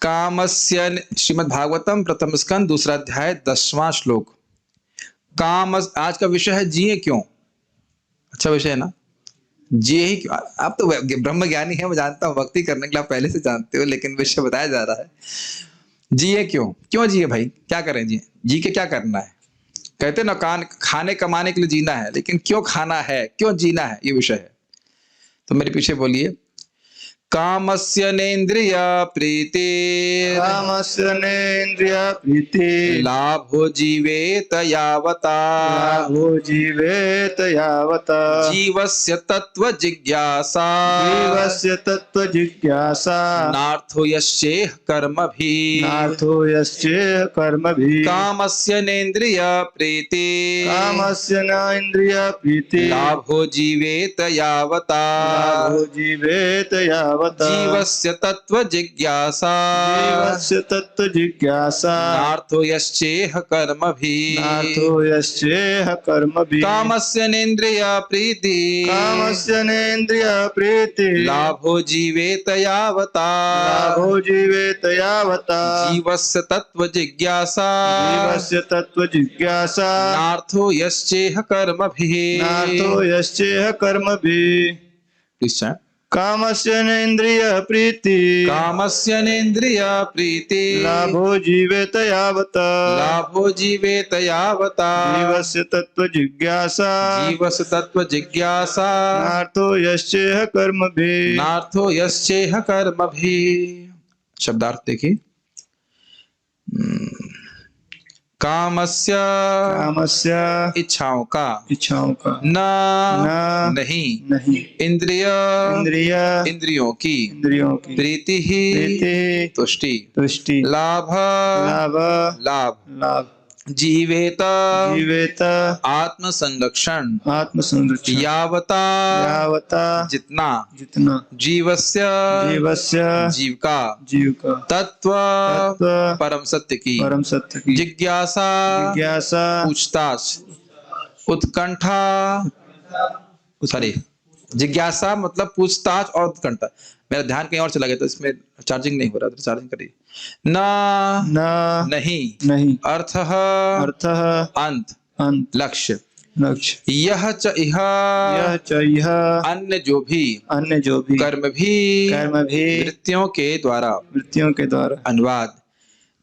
कामस्य, श्रीमद् भागवतम प्रथम स्कंद दूसरा अध्याय 10वां श्लोक। काम, आज का विषय है जिए क्यों। अच्छा विषय है ना, जिए ही क्यों। आप तो ब्रह्म ज्ञानी है, मैं जानता हूँ, भक्ति करने के लिए आप पहले से जानते हो, लेकिन विषय बताया जा रहा है जिए क्यों। क्यों जिए भाई, क्या करें, जिए जी के क्या करना है। कहते ना खाने कमाने के लिए जीना है, लेकिन क्यों खाना है, क्यों जीना है, ये विषय है। तो मेरे पीछे बोलिए। कामस्य नेन्द्रिय प्रीति, कामस्य नेन्द्रिय प्रीति, लाभो जीवेत यावता, लाभो जीवेत यावता, जीवस्य तत्व जिज्ञासा, जीवस्य तत्व जिज्ञासा, नार्थो यस्येह कर्मभि, नार्थो यस्येह कर्मभि। कामस्य नेन्द्रिय प्रीति, कामस्य न इंद्रिय प्रीति, लाभो जीवेत यावता, लाभो जीवेत यावता, जीवस्य तत्व जिज्ञासा, जीवस्य तत्व जिज्ञासा, नार्थो यस्येह कर्मभि, नार्थो यस्येह कर्मभि। कामस्य नेन्द्रिय प्रीति, कामस्य नेन्द्रिय प्रीति, लाभो जीवेत यावता, लाभो जीवेत यावता, जीवस्य तत्व जिज्ञासा, जीवस्य तत्व जिज्ञासा, नार्थो यस्येह कर्मभिः, नार्थो यस्येह कर्मभिः। प्लीज। कामस्य नेन्द्रिय प्रीति, कामस्य नेन्द्रिय प्रीति, लाभो जीवेत यावता, लाभो जीवेत यावता, जीवस्य तत्व जिज्ञासा, जीवस्य तत्व जिज्ञासा, नार्थो यस्येह कर्मभिः, नार्थो यस्येह कर्मभिः। शब्दार्थ देखिए। कामस्य, कामस्य इच्छाओं का, इच्छाओं का, न, न नहीं, इंद्रिय, इंद्रिय इंद्रियों की, इंद्रियों की, प्रीति ही, प्रीति तुष्टि, तुष्टि, लाभ, लाभ लाभ, लाभ, जीवेत, जीवेत आत्म संरक्षण, आत्म संरक्षण, यावता, यावता जितना, जितना, जीवस्य, जीवस्य जीव का, जीव का, तत्व, तत्व परम सत्य की, परम सत्य की, जिज्ञासा, जिज्ञासा, पूछताछ, उत्कंठा, सॉरी, जिज्ञासा मतलब पूछताछ और उत्कंठा। मेरा ध्यान कहीं और चला गया था, इसमें चार्जिंग नहीं हो रहा था, चार्जिंग करिए। न नहीं, अर्थ, अंत, अंत, लक्ष्य, लक्ष्य, यह च इह, यह च यह, अन्य जो भी, अन्य जो भी, कर्म भी, वृत्तियों के द्वारा, वृत्तियों के द्वारा। अनुवाद।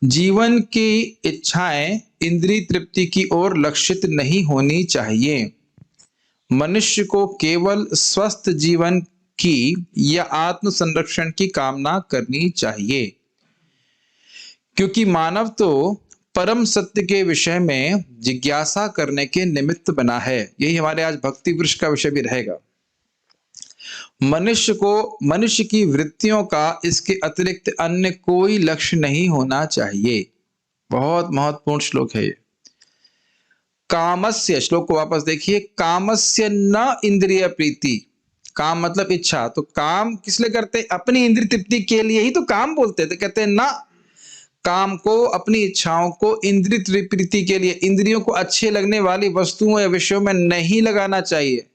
जीवन की इच्छाएं इंद्रिय तृप्ति की ओर लक्षित नहीं होनी चाहिए। मनुष्य को केवल स्वस्थ जीवन की या आत्म संरक्षण की कामना करनी चाहिए, क्योंकि मानव तो परम सत्य के विषय में जिज्ञासा करने के निमित्त बना है। यही हमारे आज भक्ति वृक्ष का विषय भी रहेगा। मनुष्य की वृत्तियों का इसके अतिरिक्त अन्य कोई लक्ष्य नहीं होना चाहिए। बहुत महत्वपूर्ण श्लोक है ये। कामस्य, श्लोक को वापस देखिए। कामस्य न इंद्रिय प्रीति, काम मतलब इच्छा। तो काम किस लिए करते? अपनी इंद्रिय तृप्ति के लिए ही तो काम बोलते हैं। तो कहते हैं ना, काम को, अपनी इच्छाओं को इंद्रिय प्रीति के लिए, इंद्रियों को अच्छे लगने वाली वस्तुओं या विषयों में नहीं लगाना चाहिए।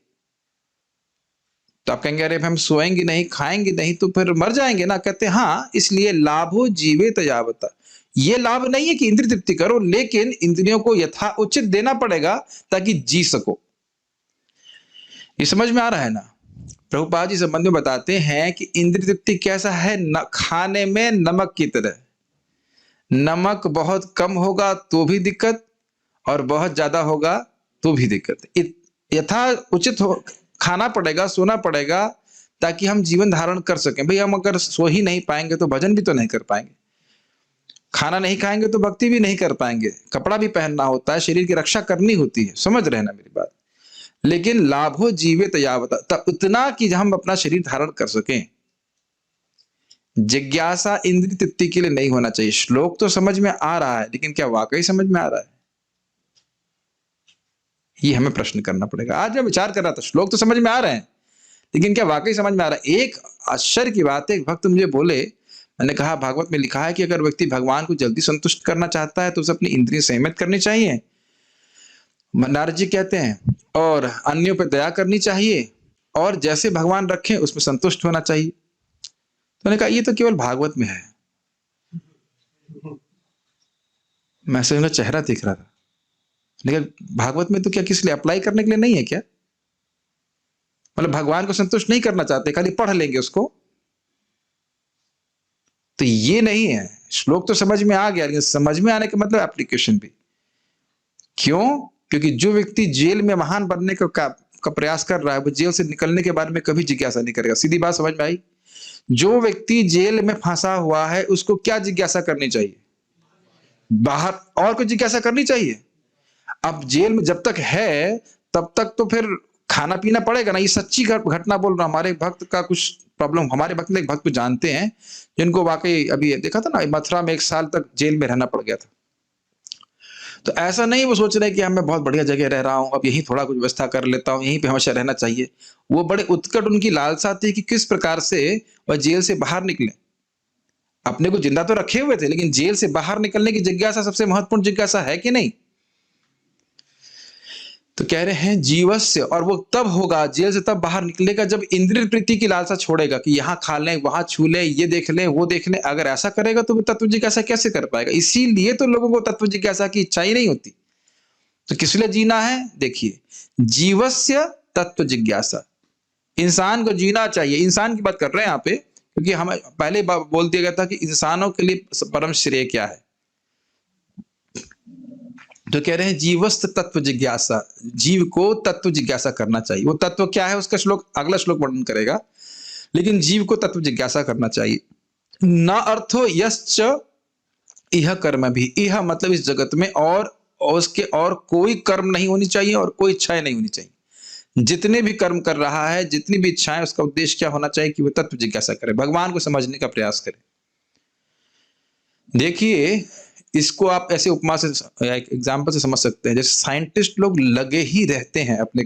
तो आप कहेंगे अरे हम सोएंगे नहीं, खाएंगे नहीं तो फिर मर जाएंगे ना। कहते हैं हाँ, इसलिए लाभो जीवेत यावता। ये लाभ नहीं है कि इंद्रिय तृप्ति करो, लेकिन इंद्रियों को यथा उचित देना पड़ेगा ताकि जी सको। ये समझ में आ रहा है ना? प्रभुपाद जी संबंध में बताते हैं कि इंद्रिय तृप्ति कैसा है, न खाने में नमक की तरह। नमक बहुत कम होगा तो भी दिक्कत, और बहुत ज्यादा होगा तो भी दिक्कत। यथा उचित हो खाना पड़ेगा, सोना पड़ेगा, ताकि हम जीवन धारण कर सकें। भाई हम अगर सो ही नहीं पाएंगे तो भजन भी तो नहीं कर पाएंगे, खाना नहीं खाएंगे तो भक्ति भी नहीं कर पाएंगे, कपड़ा भी पहनना होता है, शरीर की रक्षा करनी होती है। समझ रहे हैं ना मेरी बात? लेकिन लाभो जीवेत यावता, तब उतना कि हम अपना शरीर धारण कर सकें। जिज्ञासा इंद्रिय तृप्ति के लिए नहीं होना चाहिए। श्लोक तो समझ में आ रहा है, लेकिन क्या वाकई समझ में आ रहा है? ये हमें प्रश्न करना पड़ेगा। आज मैं विचार कर रहा था, श्लोक तो समझ में आ रहे हैं, लेकिन क्या वाकई समझ में आ रहा है? एक आश्चर्य की बात है, एक भक्त मुझे बोले, मैंने कहा भागवत में लिखा है कि अगर व्यक्ति भगवान को जल्दी संतुष्ट करना चाहता है तो उसे अपनी इंद्रिय संयमित करनी चाहिए, नारद जी कहते हैं, और अन्यों पर दया करनी चाहिए, और जैसे भगवान रखें उसमें संतुष्ट होना चाहिए। तो मैंने कहा ये तो केवल भागवत में है, मैं समझा चेहरा दिख रहा था, लेकिन भागवत में तो क्या किस लिए अप्लाई करने के लिए नहीं है क्या? मतलब भगवान को संतुष्ट नहीं करना चाहते, खाली पढ़ लेंगे उसको, तो ये नहीं है। श्लोक तो समझ में आ गया, लेकिन समझ में आने का मतलब एप्लीकेशन भी। क्यों? क्योंकि जो व्यक्ति जेल में महान बनने का प्रयास कर रहा है, वो जेल से निकलने के बारे में कभी जिज्ञासा नहीं करेगा। सीधी बात समझ में आई? जो व्यक्ति जेल में फंसा हुआ है, उसको क्या जिज्ञासा करनी चाहिए? बाहर और कुछ जिज्ञासा करनी चाहिए। अब जेल में जब तक है, तब तक तो फिर खाना पीना पड़ेगा ना। ये सच्ची घटना बोल रहा हूं। हमारे भक्त का कुछ प्रॉब्लम, हमारे भक्त एक भक्त को जानते हैं जिनको वाकई अभी देखा था ना, मथुरा में 1 साल तक जेल में रहना पड़ गया था। तो ऐसा नहीं वो सोच रहे कि मैं बहुत बढ़िया जगह रह रहा हूं, अब यहीं थोड़ा कुछ व्यवस्था कर लेता हूं, यहीं पे हमेशा रहना चाहिए। वो बड़े उत्कट उनकी लालसा थी कि किस प्रकार से वह जेल से बाहर निकले। अपने को जिंदा तो रखे हुए थे, लेकिन जेल से बाहर निकलने की जिज्ञासा सबसे महत्वपूर्ण जिज्ञासा है कि नहीं? तो कह रहे हैं जीवस्य, और वो तब होगा, जेल से तब बाहर निकलेगा जब इंद्रिय प्रीति की लालसा छोड़ेगा कि यहाँ खा लें, वहां छू लें, ये देख लें, वो देख लें। अगर ऐसा करेगा तो वो तत्व जिज्ञासा कैसे कर पाएगा? इसीलिए तो लोगों को तत्व जिज्ञासा की इच्छा ही नहीं होती। तो किस लिए जीना है? देखिए, जीवस्य तत्व जिज्ञासा, इंसान को जीना चाहिए। इंसान की बात कर रहे हैं यहाँ पे, क्योंकि हमें पहले बोल दिया गया था कि इंसानों के लिए परम श्रेय क्या है। तो कह रहे हैं जीवस्त तत्व जिज्ञासा, जीव को तत्व जिज्ञासा करना चाहिए। वो तत्व क्या है उसका श्लोक, अगला श्लोक वर्णन करेगा, लेकिन जीव को तत्व जिज्ञासा करना चाहिए। न अर्थो यश्च इह कर्म भी, इह मतलब इस जगत में, और उसके और कोई कर्म नहीं होनी चाहिए और कोई इच्छाएं नहीं होनी चाहिए। जितने भी कर्म कर रहा है, जितनी भी इच्छाएं, उसका उद्देश्य क्या होना चाहिए कि वो तत्व जिज्ञासा करे, भगवान को समझने का प्रयास करे। देखिए, इसको आप ऐसे उपमा से, एक एग्जाम्पल से समझ सकते हैं। जैसे साइंटिस्ट लोग लगे ही रहते हैं अपने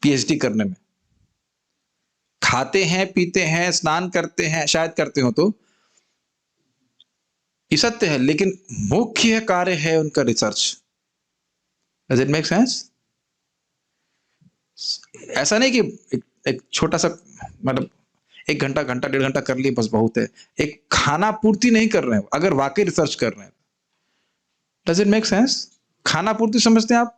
पीएचडी करने में, खाते हैं, पीते हैं, स्नान करते हैं, शायद करते हो तो ये सत्य है, लेकिन मुख्य कार्य है उनका research. Does it make sense? ऐसा नहीं कि एक छोटा सा, मतलब 1 घंटा, 1.5 घंटा कर लिए बस बहुत है। एक खाना पूर्ति नहीं कर रहे हैं, अगर वाकई रिसर्च कर रहे हैं। Does it make sense? खाना पूर्ति समझते हैं आप?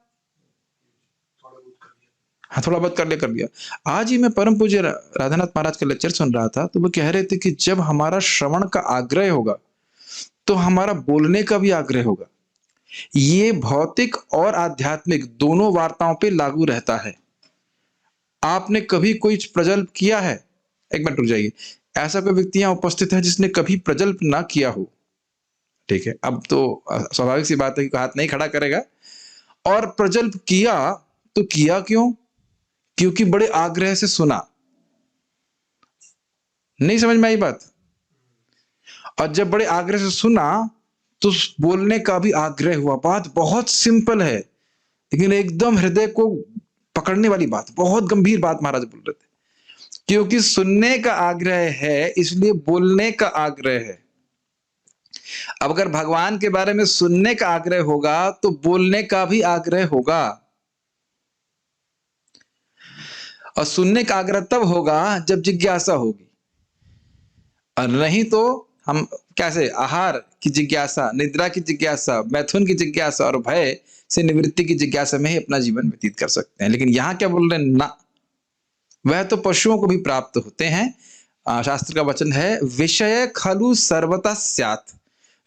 हाँ, थोड़ा बहुत कर लिया। आज ही मैं परम पूज्य राधानाथ महाराज का लेक्चर सुन रहा था, तो वो कह रहे थे कि जब हमारा श्रवण का आग्रह होगा, तो हमारा बोलने का भी आग्रह होगा। ये भौतिक और आध्यात्मिक दोनों वार्ताओं पे लागू रहता है। आपने कभी कोई प्रजल्प किया है? 1 मिनट रुक जाइए। ऐसा कोई व्यक्ति यहाँ उपस्थित है जिसने कभी प्रजल्प ना किया हो? ठीक है, अब तो स्वाभाविक सी बात है कि हाथ नहीं खड़ा करेगा। और प्रजल्प किया तो किया क्यों? क्योंकि बड़े आग्रह से सुना। नहीं समझ में आई बात? और जब बड़े आग्रह से सुना तो बोलने का भी आग्रह हुआ। बात बहुत सिंपल है, लेकिन एकदम हृदय को पकड़ने वाली बात, बहुत गंभीर बात महाराज बोल रहे थे। क्योंकि सुनने का आग्रह है, इसलिए बोलने का आग्रह है। अब अगर भगवान के बारे में सुनने का आग्रह होगा, तो बोलने का भी आग्रह होगा। और सुनने का आग्रह तब होगा जब जिज्ञासा होगी, और नहीं तो हम कैसे आहार की जिज्ञासा, निद्रा की जिज्ञासा, मैथुन की जिज्ञासा और भय से निवृत्ति की जिज्ञासा में ही अपना जीवन व्यतीत कर सकते हैं। लेकिन यहां क्या बोल रहे हैं? ना, वह तो पशुओं को भी प्राप्त होते हैं। शास्त्र का वचन है, विषय खलु सर्वतः स्यात्,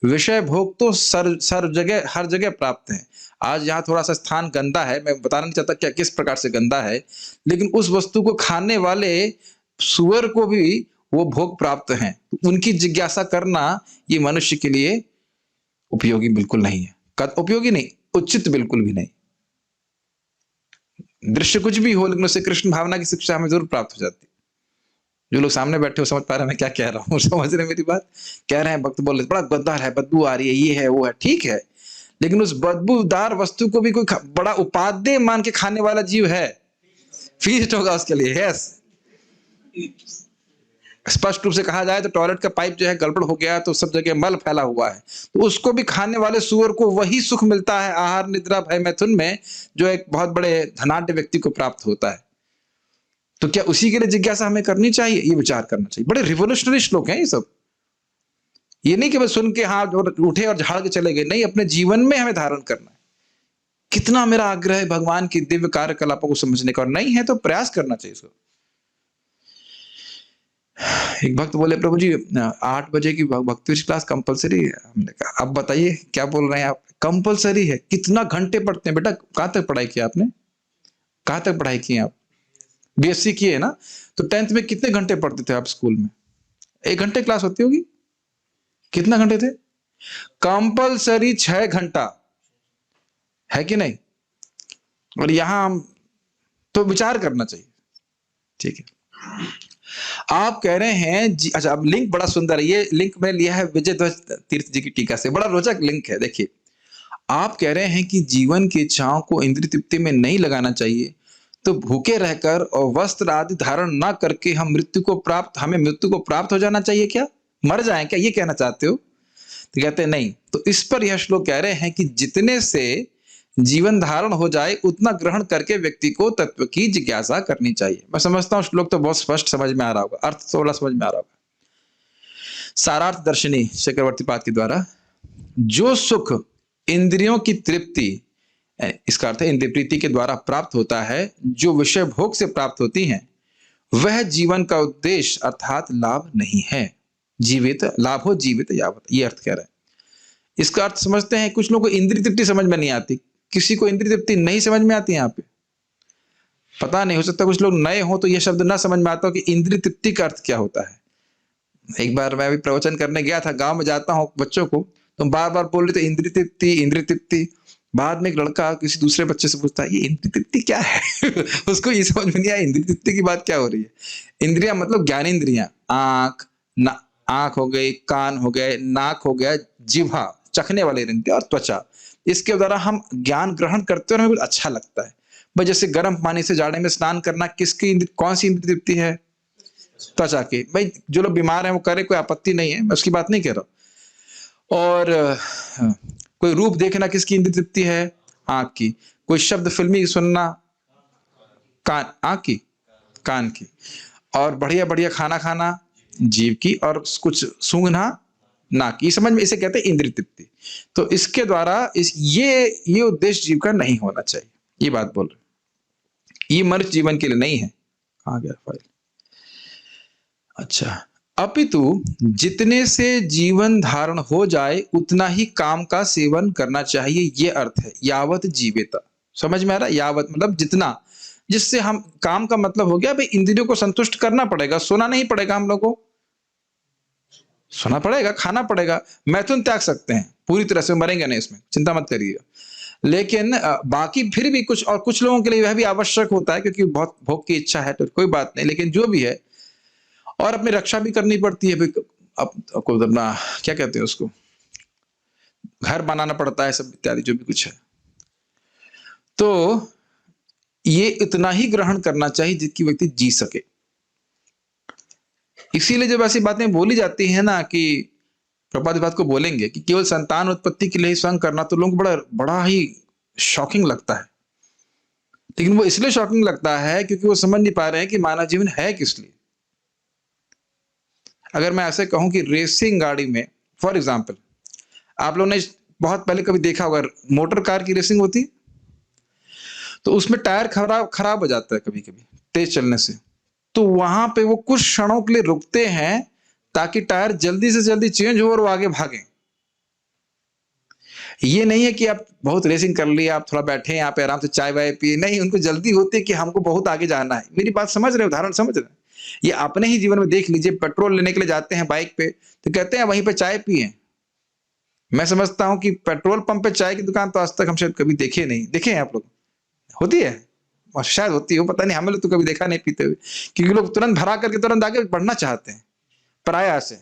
विषय भोग तो सर्व जगह, हर जगह प्राप्त है। आज यहाँ थोड़ा सा स्थान गंदा है, मैं बताना नहीं चाहता क्या किस प्रकार से गंदा है, लेकिन उस वस्तु को खाने वाले सुअर को भी वो भोग प्राप्त हैं। उनकी जिज्ञासा करना ये मनुष्य के लिए उपयोगी बिल्कुल नहीं है। उपयोगी नहीं, उचित बिल्कुल भी नहीं। दृश्य कुछ भी हो, लेकिन उससे कृष्ण भावना की शिक्षा हमें जरूर प्राप्त हो जाती है। जो लोग सामने बैठे हो समझ पा रहे हैं मैं क्या कह रहा हूँ? समझ रहे मेरी बात? कह रहे हैं भक्त बोल रहे बड़ा गद्दार है, बदबू आ रही है, ये है वो है, ठीक है, लेकिन उस बदबूदार वस्तु को भी कोई बड़ा उपादेय मान के खाने वाला जीव है, फीस्ट होगा उसके लिए। यस, स्पष्ट रूप से कहा जाए तो टॉयलेट का पाइप जो है गड़बड़ हो गया, तो सब जगह मल फैला हुआ है, तो उसको भी खाने वाले सुअर को वही सुख मिलता है आहार, निद्रा, भय, मैथुन में, जो एक बहुत बड़े धनाढ्य व्यक्ति को प्राप्त होता है। तो क्या उसी के लिए जिज्ञासा हमें करनी चाहिए? ये विचार करना चाहिए। बड़े रिवोल्यूशनरी श्लोक हैं ये सब। ये नहीं कि बस सुन के हाँ उठे और झाड़ के चले गए, नहीं, अपने जीवन में हमें धारण करना है। कितना मेरा आग्रह है भगवान की दिव्य कार्यकलापों को समझने का, और नहीं है तो प्रयास करना चाहिए इसको। एक भक्त बोले, प्रभु जी 8 बजे की भक्ति क्लास कंपलसरी है। हमने कहा अब बताइए क्या बोल रहे हैं आप, कंपलसरी है? कितना घंटे पढ़ते हैं बेटा? कहाँ तक पढ़ाई किया आपने? कहाँ तक पढ़ाई की आप? बीएससी किए है ना? तो 10th में कितने घंटे पढ़ते थे आप स्कूल में? 1 घंटे क्लास होती होगी? कितना घंटे थे? कंपलसरी 6 घंटा है कि नहीं? और यहां हम तो विचार करना चाहिए। ठीक है, आप कह रहे हैं अच्छा, अब लिंक बड़ा सुंदर है, ये लिंक मैंने लिया है विजय ध्वज तीर्थ जी की टीका से, बड़ा रोचक लिंक है। देखिए, आप कह रहे हैं कि जीवन की इच्छाओं को इंद्रिय तृप्ति में नहीं लगाना चाहिए, तो भूखे रहकर और वस्त्र आदि धारण ना करके हमें मृत्यु को प्राप्त हो जाना चाहिए क्या? मर जाएं क्या, ये कहना चाहते हो? तो कहते हैं नहीं। तो इस पर यह श्लोक कह रहे हैं कि जितने से जीवन धारण हो जाए उतना ग्रहण करके व्यक्ति को तत्व की जिज्ञासा करनी चाहिए। मैं समझता हूं श्लोक तो बहुत स्पष्ट समझ में आ रहा होगा, अर्थ तो बड़ा समझ में आ रहा होगा। सारार्थ दर्शनी चक्रवर्ती पाद के द्वारा, जो सुख इंद्रियों की तृप्ति, इसका अर्थ है इंद्रिय प्रीति के द्वारा प्राप्त होता है, जो विषय भोग से प्राप्त होती हैं, वह जीवन का उद्देश्य अर्थात लाभ नहीं है। जीवित लाभो जीवित यावत, ये अर्थ कह रहे हैं। इसका अर्थ समझते हैं। कुछ लोगों को इंद्रिय तृप्ति समझ में नहीं आती, किसी को इंद्रिय तृप्ति नहीं समझ में आती। यहाँ पे पता नहीं, हो सकता कुछ लोग नए हो तो यह शब्द ना समझ में आता हो कि इंद्रिय तृप्ति का अर्थ क्या होता है। एक बार मैं भी प्रवचन करने गया था, गांव में जाता हूँ बच्चों को, तो बार बार बोल रहे थे इंद्रिय तृप्ति इंद्रिय तृप्ति। बाद में एक लड़का किसी दूसरे बच्चे से पूछता है ये इंद्रिय तृप्ति क्या है? उसको ये समझ में नहीं आया इंद्रिय तृप्ति की बात क्या हो रही है। इंद्रिया मतलब ज्ञानेंद्रियां, आंख हो गई, कान हो गए, नाक हो गया, जिह्वा चखने वाले इंद्रिय, और त्वचा, इसके द्वारा हम ज्ञान ग्रहण करते हैं और हमें कुछ अच्छा लगता है। भाई जैसे गर्म पानी से जाड़े में स्नान करना, कौन सी इंद्रिय तृप्ति है? त्वचा की। भाई जो लोग बीमार हैं वो करे, कोई आपत्ति नहीं है, मैं उसकी बात नहीं कह रहा। और कोई रूप देखना किसकी इंद्रिय तृप्ति है? आंख की। कोई शब्द फिल्मी सुनना, आंख की, कान की। और बढ़िया बढ़िया खाना खाना, जीभ की। और कुछ सूंघना, नाक की। समझ में, इसे कहते हैं इंद्रिय तृप्ति। तो इसके द्वारा ये उद्देश्य जीव का नहीं होना चाहिए, ये बात बोल रहे। ये मनुष्य जीवन के लिए नहीं है। कहाँ गया फाइल? अच्छा, अपितु जितने से जीवन धारण हो जाए उतना ही काम का सेवन करना चाहिए, ये अर्थ है यावत जीवेत। समझ में आ रहा है? यावत मतलब जितना, जिससे हम, काम का मतलब हो गया भाई इंद्रियों को संतुष्ट करना पड़ेगा, सोना नहीं पड़ेगा हम लोग को, सोना पड़ेगा, खाना पड़ेगा। मैथुन त्याग सकते हैं, पूरी तरह से मरेंगे नहीं, इसमें चिंता मत करिएगा। लेकिन बाकी फिर भी कुछ लोगों के लिए वह भी आवश्यक होता है, क्योंकि बहुत भोग की इच्छा है, तो कोई बात नहीं। लेकिन जो भी है, और अपनी रक्षा भी करनी पड़ती है। आपको अपना क्या कहते हैं उसको, घर बनाना पड़ता है, सब इत्यादि जो भी कुछ है। तो ये इतना ही ग्रहण करना चाहिए जिसकी व्यक्ति जी सके। इसीलिए जब ऐसी बातें बोली जाती है ना कि प्रभुपाद इस बात को बोलेंगे कि केवल संतान उत्पत्ति के लिए ही स्वयं करना, तो लोगों को बड़ा ही शॉकिंग लगता है। लेकिन वो इसलिए शॉकिंग लगता है क्योंकि वो समझ नहीं पा रहे हैं कि मानव जीवन है किस लिए। अगर मैं ऐसे कहूं कि रेसिंग गाड़ी में, फॉर एग्जाम्पल, आप लोगों ने बहुत पहले कभी देखा होगा, मोटर कार की रेसिंग होती है, तो उसमें टायर खराब हो जाता है कभी कभी तेज चलने से। तो वहां पे वो कुछ क्षणों के लिए रुकते हैं ताकि टायर जल्दी से जल्दी चेंज हो और वो आगे भागे। ये नहीं है कि आप बहुत रेसिंग कर ली, आप थोड़ा बैठे यहाँ पे आराम से चाय वाय पिए, नहीं, उनको जल्दी होती है कि हमको बहुत आगे जाना है। मेरी बात समझ रहे, उदाहरण समझ रहे? ये अपने ही जीवन में देख लीजिए, पेट्रोल लेने के लिए जाते हैं बाइक पे, तो कहते हैं वहीं पे चाय पिए। मैं समझता हूं कि पेट्रोल पंप पे चाय की दुकान तो आज तक हम शायद कभी देखे नहीं। देखे हैं आप लोग? होती है, शायद होती हो, पता नहीं, हमें तो कभी देखा नहीं पीते हुए, क्योंकि लोग तुरंत भरा करके तुरंत आगे बढ़ना चाहते हैं पराया से।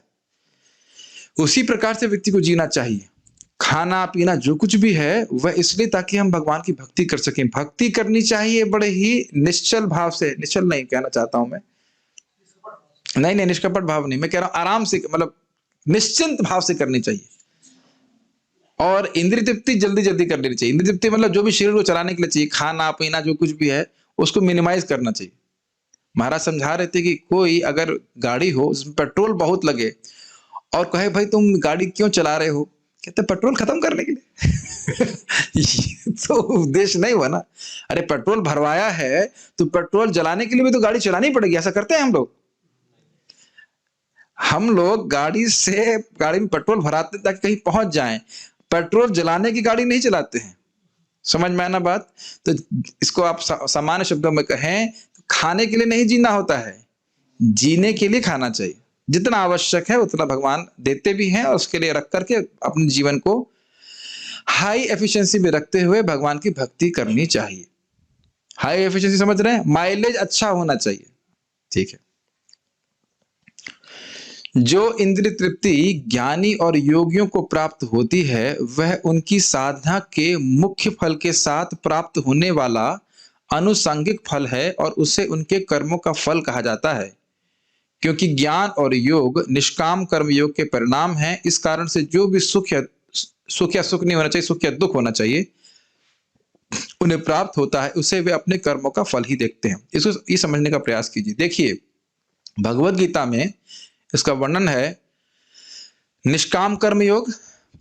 उसी प्रकार से व्यक्ति को जीना चाहिए। खाना पीना जो कुछ भी है वह इसलिए ताकि हम भगवान की भक्ति कर सकें। भक्ति करनी चाहिए बड़े ही निश्चल भाव से, निश्चल नहीं कहना चाहता हूं मैं, नहीं निष्कपट भाव नहीं, मैं कह रहा हूं आराम से, मतलब निश्चिंत भाव से करनी चाहिए। और इंद्रिय तृप्ति जल्दी जल्दी कर लेनी चाहिए। इंद्रिय तृप्ति मतलब जो भी शरीर को चलाने के लिए चाहिए, खाना पीना जो कुछ भी है, उसको मिनिमाइज करना चाहिए। महाराज समझा रहे थे कि कोई अगर गाड़ी हो उसमें पेट्रोल बहुत लगे और कहे भाई तुम गाड़ी क्यों चला रहे हो, कहते पेट्रोल खत्म करने के लिए। ये तो उद्देश्य नहीं हुआ ना। अरे पेट्रोल भरवाया है तो पेट्रोल जलाने के लिए भी तो गाड़ी चलानी पड़ेगी। ऐसा करते हैं हम लोग? हम लोग गाड़ी में पेट्रोल भराते ताकि कहीं पहुंच जाएं, पेट्रोल जलाने की गाड़ी नहीं चलाते हैं। समझ में आना बात? तो इसको आप सामान्य शब्दों में कहें तो खाने के लिए नहीं जीना होता है, जीने के लिए खाना चाहिए। जितना आवश्यक है उतना भगवान देते भी हैं, और उसके लिए रख करके अपने जीवन को हाई एफिशिएंसी में रखते हुए भगवान की भक्ति करनी चाहिए। हाई एफिशिएंसी समझ रहे हैं? माइलेज अच्छा होना चाहिए। ठीक है। जो इंद्रिय तृप्ति ज्ञानी और योगियों को प्राप्त होती है वह उनकी साधना के मुख्य फल के साथ प्राप्त होने वाला अनुषंगिक फल है, और उसे उनके कर्मों का फल कहा जाता है। क्योंकि ज्ञान और योग निष्काम कर्म योग के परिणाम हैं, इस कारण से जो भी सुख या सुख नहीं होना चाहिए, सुख या दुख होना चाहिए, उन्हें प्राप्त होता है, उसे वे अपने कर्मों का फल ही देखते हैं। इसको ये समझने का प्रयास कीजिए। देखिए भगवत गीता में इसका वर्णन है निष्काम कर्म योग,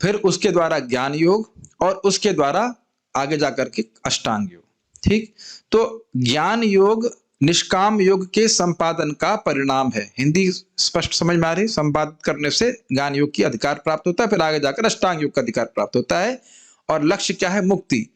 फिर उसके द्वारा ज्ञान योग, और उसके द्वारा आगे जाकर के अष्टांग योग। ठीक, तो ज्ञान योग निष्काम योग के संपादन का परिणाम है। हिंदी स्पष्ट समझ में आ रही? संपादन करने से ज्ञान योग की अधिकार प्राप्त होता है, फिर आगे जाकर अष्टांग योग का अधिकार प्राप्त होता है, और लक्ष्य क्या है? मुक्ति।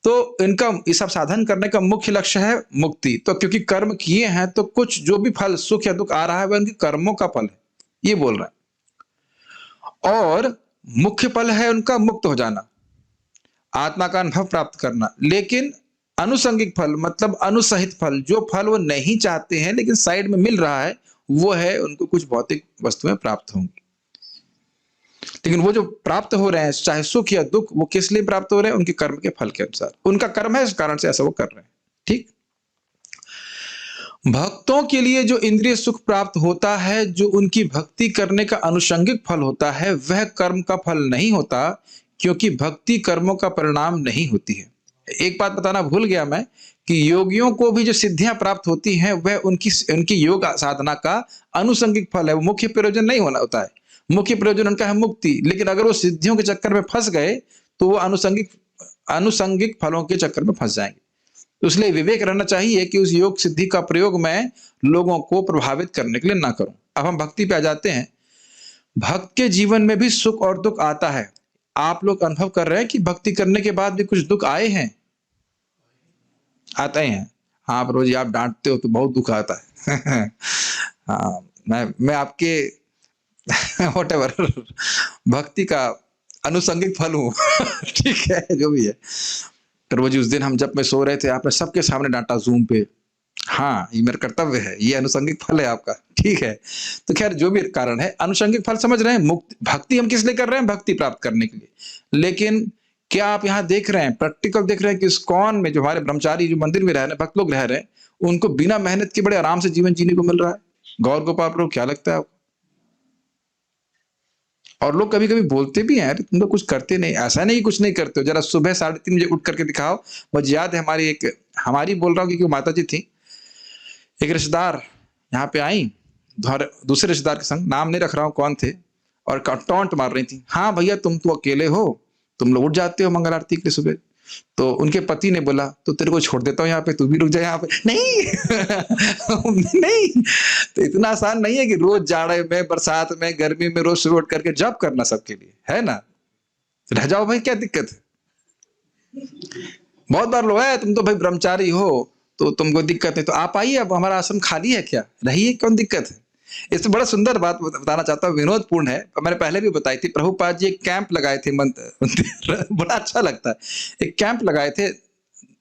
तो इनका ये सब साधन करने का मुख्य लक्ष्य है मुक्ति। तो क्योंकि कर्म किए हैं तो कुछ जो भी फल सुख या दुख आ रहा है वह उनके कर्मों का फल है, ये बोल रहा है। और मुख्य फल है उनका मुक्त हो जाना, आत्मा का अनुभव प्राप्त करना। लेकिन अनुसंगिक फल मतलब अनुसहित फल, जो फल वो नहीं चाहते हैं लेकिन साइड में मिल रहा है, वो है उनको कुछ भौतिक वस्तुएं प्राप्त होंगी। लेकिन वो जो प्राप्त हो रहे हैं चाहे सुख या दुख, वो किस लिए प्राप्त हो रहे हैं? उनके कर्म के फल के अनुसार। उनका कर्म है, इस कारण से ऐसा वो कर रहे हैं। ठीक, भक्तों के लिए जो इंद्रिय सुख प्राप्त होता है, जो उनकी भक्ति करने का अनुषंगिक फल होता है, वह कर्म का फल नहीं होता, क्योंकि भक्ति कर्मों का परिणाम नहीं होती है। एक बात बताना भूल गया मैं कि योगियों को भी जो सिद्धियां प्राप्त होती हैं वह उनकी योग साधना का अनुषंगिक फल है, वो मुख्य प्रयोजन नहीं होना होता है। मुख्य प्रयोजन उनका है मुक्ति, लेकिन अगर वो सिद्धियों के चक्कर में फंस गए तो वो अनुषंगिक फलों के चक्कर में फंस जाएंगे। तो इसलिए विवेक रहना चाहिए कि उस योग सिद्धि का प्रयोग मैं लोगों को प्रभावित करने के लिए ना करूं। अब हम भक्ति पे आ जाते हैं। भक्त के जीवन में भी सुख और दुख आता है। आप लोग अनुभव कर रहे हैं कि भक्ति करने के बाद भी कुछ दुख आए हैं? आते हैं। हाँ, आप रोज आप डांटते हो तो बहुत दुख आता है। हाँ, मैं आपके व्हाटएवर भक्ति का अनुषंगिक फल हूँ। ठीक है, जो भी है। रोज उस दिन हम जब मैं सो रहे थे, आपने सबके सामने डांटा जूम पे। हाँ, ये मेरा कर्तव्य है, ये अनुषंगिक फल है आपका। ठीक है, तो खैर जो भी कारण है, अनुषंगिक फल समझ रहे हैं। मुक्ति भक्ति हम किस लिए कर रहे हैं? भक्ति प्राप्त करने के लिए। लेकिन क्या आप यहाँ देख रहे हैं, प्रैक्टिकल देख रहे हैं कि इस्कॉन में जो हमारे ब्रह्मचारी जो मंदिर में रह रहे हैं, भक्त लोग रह रहे हैं, उनको बिना मेहनत के बड़े आराम से जीवन जीने को मिल रहा है। गौर गोपाल प्रभु, क्या लगता है आपको? और लोग कभी कभी बोलते भी हैं तुम लोग कुछ करते नहीं। ऐसा नहीं कुछ नहीं करते हो, जरा सुबह 3:30 बजे उठ करके दिखाओ। मुझे याद है हमारी बोल रहा हूँ क्योंकि माता जी थी, एक रिश्तेदार यहाँ पे आई दूसरे रिश्तेदार के संग, नाम नहीं रख रहा हूँ कौन थे, और टॉन्ट मार रही थी। हाँ भैया, तुम तो अकेले हो, तुम लोग उठ जाते हो मंगल आरती के लिए सुबह। तो उनके पति ने बोला तो तेरे को छोड़ देता हूँ यहाँ पे, तू भी रुक जा यहाँ पे। नहीं नहीं, तो इतना आसान नहीं है कि रोज जाड़े में, बरसात में, गर्मी में रोज सुबह उठ करके जॉब करना सबके लिए, है ना? रह जाओ भाई, क्या दिक्कत है? बहुत बार लोग है तुम तो भाई ब्रह्मचारी हो तो तुमको दिक्कत है, तो आप आइए, अब हमारा आश्रम खाली है, क्या रहिए, कौन दिक्कत है? इससे बड़ा सुंदर बात बताना चाहता हूँ, विनोदपूर्ण है, मैंने पहले भी बताई थी। प्रभुपाद जी एक कैंप लगाए थे बड़ा अच्छा लगता है। एक कैंप लगाए थे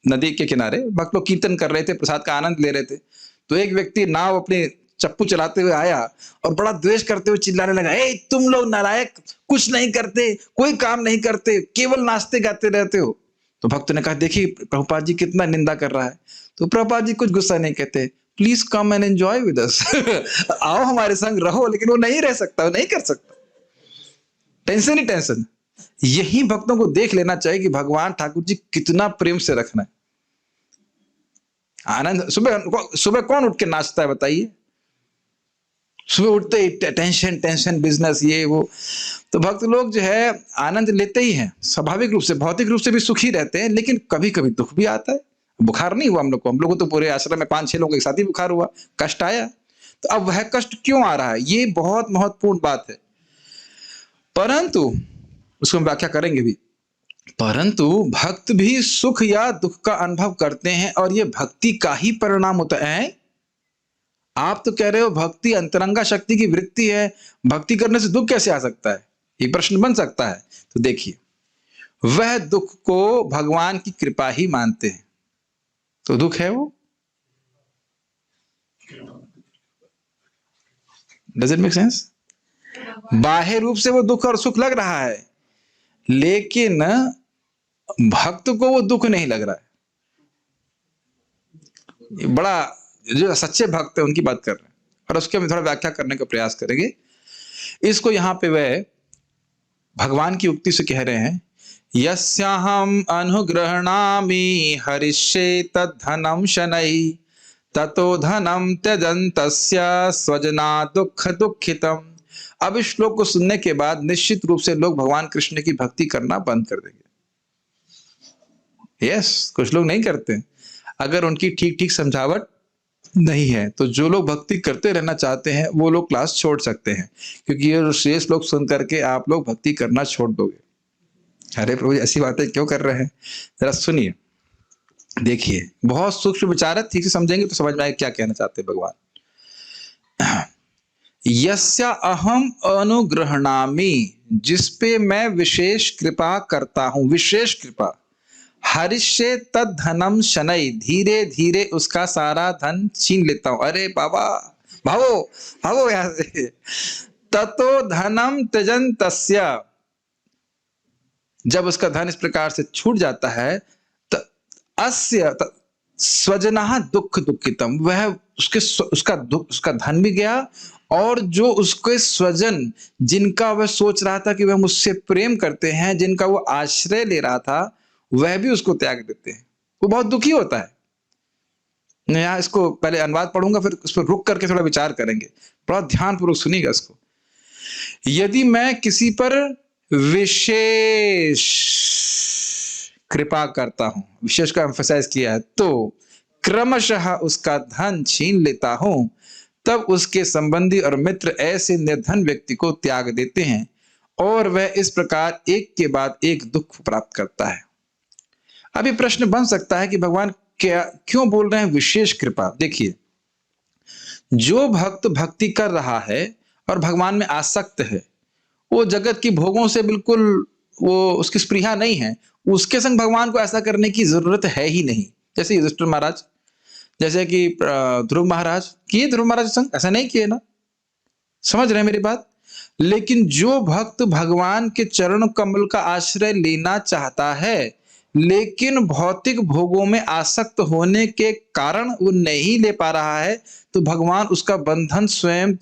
नदी के किनारे, भक्त लोग कीर्तन कर रहे थे, प्रसाद का आनंद ले रहे थे। तो एक व्यक्ति नाव अपने चप्पू चलाते हुए आया और बड़ा द्वेष करते हुए चिल्लाने लगा, ए तुम लोग नालायक, कुछ नहीं करते, कोई काम नहीं करते, केवल नाचते गाते रहते हो। तो भक्त ने कहा, देखिए प्रभुपाद जी कितना निंदा कर रहा है। तो प्रभुपाद जी कुछ गुस्सा नहीं कहते, please come and enjoy with us. आओ हमारे संग रहो। लेकिन वो नहीं रह सकता, वो नहीं कर सकता, टेंशन ही टेंशन। यही भक्तों को देख लेना चाहिए कि भगवान ठाकुर जी कितना प्रेम से रखना है। आनंद सुबह कौन उठ के नाचता है बताइए? सुबह उठते ही टेंशन टेंशन, बिजनेस ये वो। तो भक्त लोग जो है आनंद लेते ही हैं, स्वाभाविक रूप से, भौतिक रूप से भी सुखी रहते हैं, लेकिन कभी कभी दुख भी आता है। बुखार नहीं हुआ हम लोग को तो पूरे आश्रम में 5-6 लोगों के साथ ही बुखार हुआ, कष्ट आया। तो अब वह कष्ट क्यों आ रहा है, ये बहुत महत्वपूर्ण बात है। परंतु उसको हम व्याख्या करेंगे भी। परंतु भक्त भी सुख या दुख का अनुभव करते हैं, और ये भक्ति का ही परिणाम होता है। आप तो कह रहे हो भक्ति अंतरंगा शक्ति की वृत्ति है, भक्ति करने से दुख कैसे आ सकता है, ये प्रश्न बन सकता है। तो देखिए, वह दुख को भगवान की कृपा ही मानते हैं, तो दुख है वो। Does it make sense? बाह्य रूप से वो दुख और सुख लग रहा है, लेकिन भक्त को वो दुख नहीं लग रहा है। ये बड़ा, जो सच्चे भक्त है उनकी बात कर रहे हैं, और उसके हम थोड़ा व्याख्या करने का प्रयास करेंगे। इसको यहां पे वह भगवान की उक्ति से कह रहे हैं, यस्याहम अनुग्रहणामि हरिष्ये तद्धनम शनैः ततो धनम त्यजन्तस्य स्वजना दुख दुखितम। अब इस श्लोक को सुनने के बाद निश्चित रूप से लोग भगवान कृष्ण की भक्ति करना बंद कर देंगे। यस, कुछ लोग नहीं करते, अगर उनकी ठीक ठीक समझावट नहीं है। तो जो लोग भक्ति करते रहना चाहते हैं वो लोग क्लास छोड़ सकते हैं, क्योंकि ये शेष लोग सुन करके आप लोग भक्ति करना छोड़ दोगे। अरे प्रभु ऐसी बातें क्यों कर रहे हैं, जरा सुनिए, देखिए, बहुत सूक्ष्म विचार है, ठीक से समझेंगे तो समझ में आएगा क्या कहना चाहते हैं भगवान। यस्या अहम अनुग्रहणामि, जिसपे मैं विशेष कृपा करता हूं, विशेष कृपा। हरिष्ये तद धनम शनै, धीरे धीरे उसका सारा धन छीन लेता हूं। अरे बाबा, भावो भावो यहां से। ततो धनम त्यजन तस्य, जब उसका धन इस प्रकार से छूट जाता है, अस्य स्वजना दुख दुखितम, वह उसका धन भी गया, और जो उसके स्वजन, जिनका वह सोच रहा था कि वह मुझसे प्रेम करते हैं, जिनका वो आश्रय ले रहा था, वह भी उसको त्याग देते हैं। वो बहुत दुखी होता है। मैं यहाँ इसको पहले अनुवाद पढ़ूंगा, फिर उस पर रुक करके थोड़ा विचार करेंगे। बड़ा ध्यानपूर्वक सुनिएगा इसको। यदि मैं किसी पर विशेष कृपा करता हूं, विशेष का एम्फसाइज किया है, तो क्रमशः उसका धन छीन लेता हूं, तब उसके संबंधी और मित्र ऐसे निर्धन व्यक्ति को त्याग देते हैं, और वह इस प्रकार एक के बाद एक दुख प्राप्त करता है। अभी प्रश्न बन सकता है कि भगवान क्यों बोल रहे हैं विशेष कृपा। देखिए, जो भक्त भक्ति कर रहा है और भगवान में आसक्त है, वो जगत की भोगों से बिल्कुल वो उसकी स्पृहा नहीं है, उसके संग भगवान को ऐसा करने की जरूरत है ही नहीं। जैसे युधिष्ठिर महाराज, जैसे कि ध्रुव महाराज किए, ध्रुव महाराज संग ऐसा नहीं किए ना, समझ रहे हैं मेरी बात। लेकिन जो भक्त भगवान के चरण कमल का आश्रय लेना चाहता है, लेकिन भौतिक भोगों में आसक्त होने के कारण वो नहीं ले पा रहा है, तो भगवान उसका बंधन स्वयं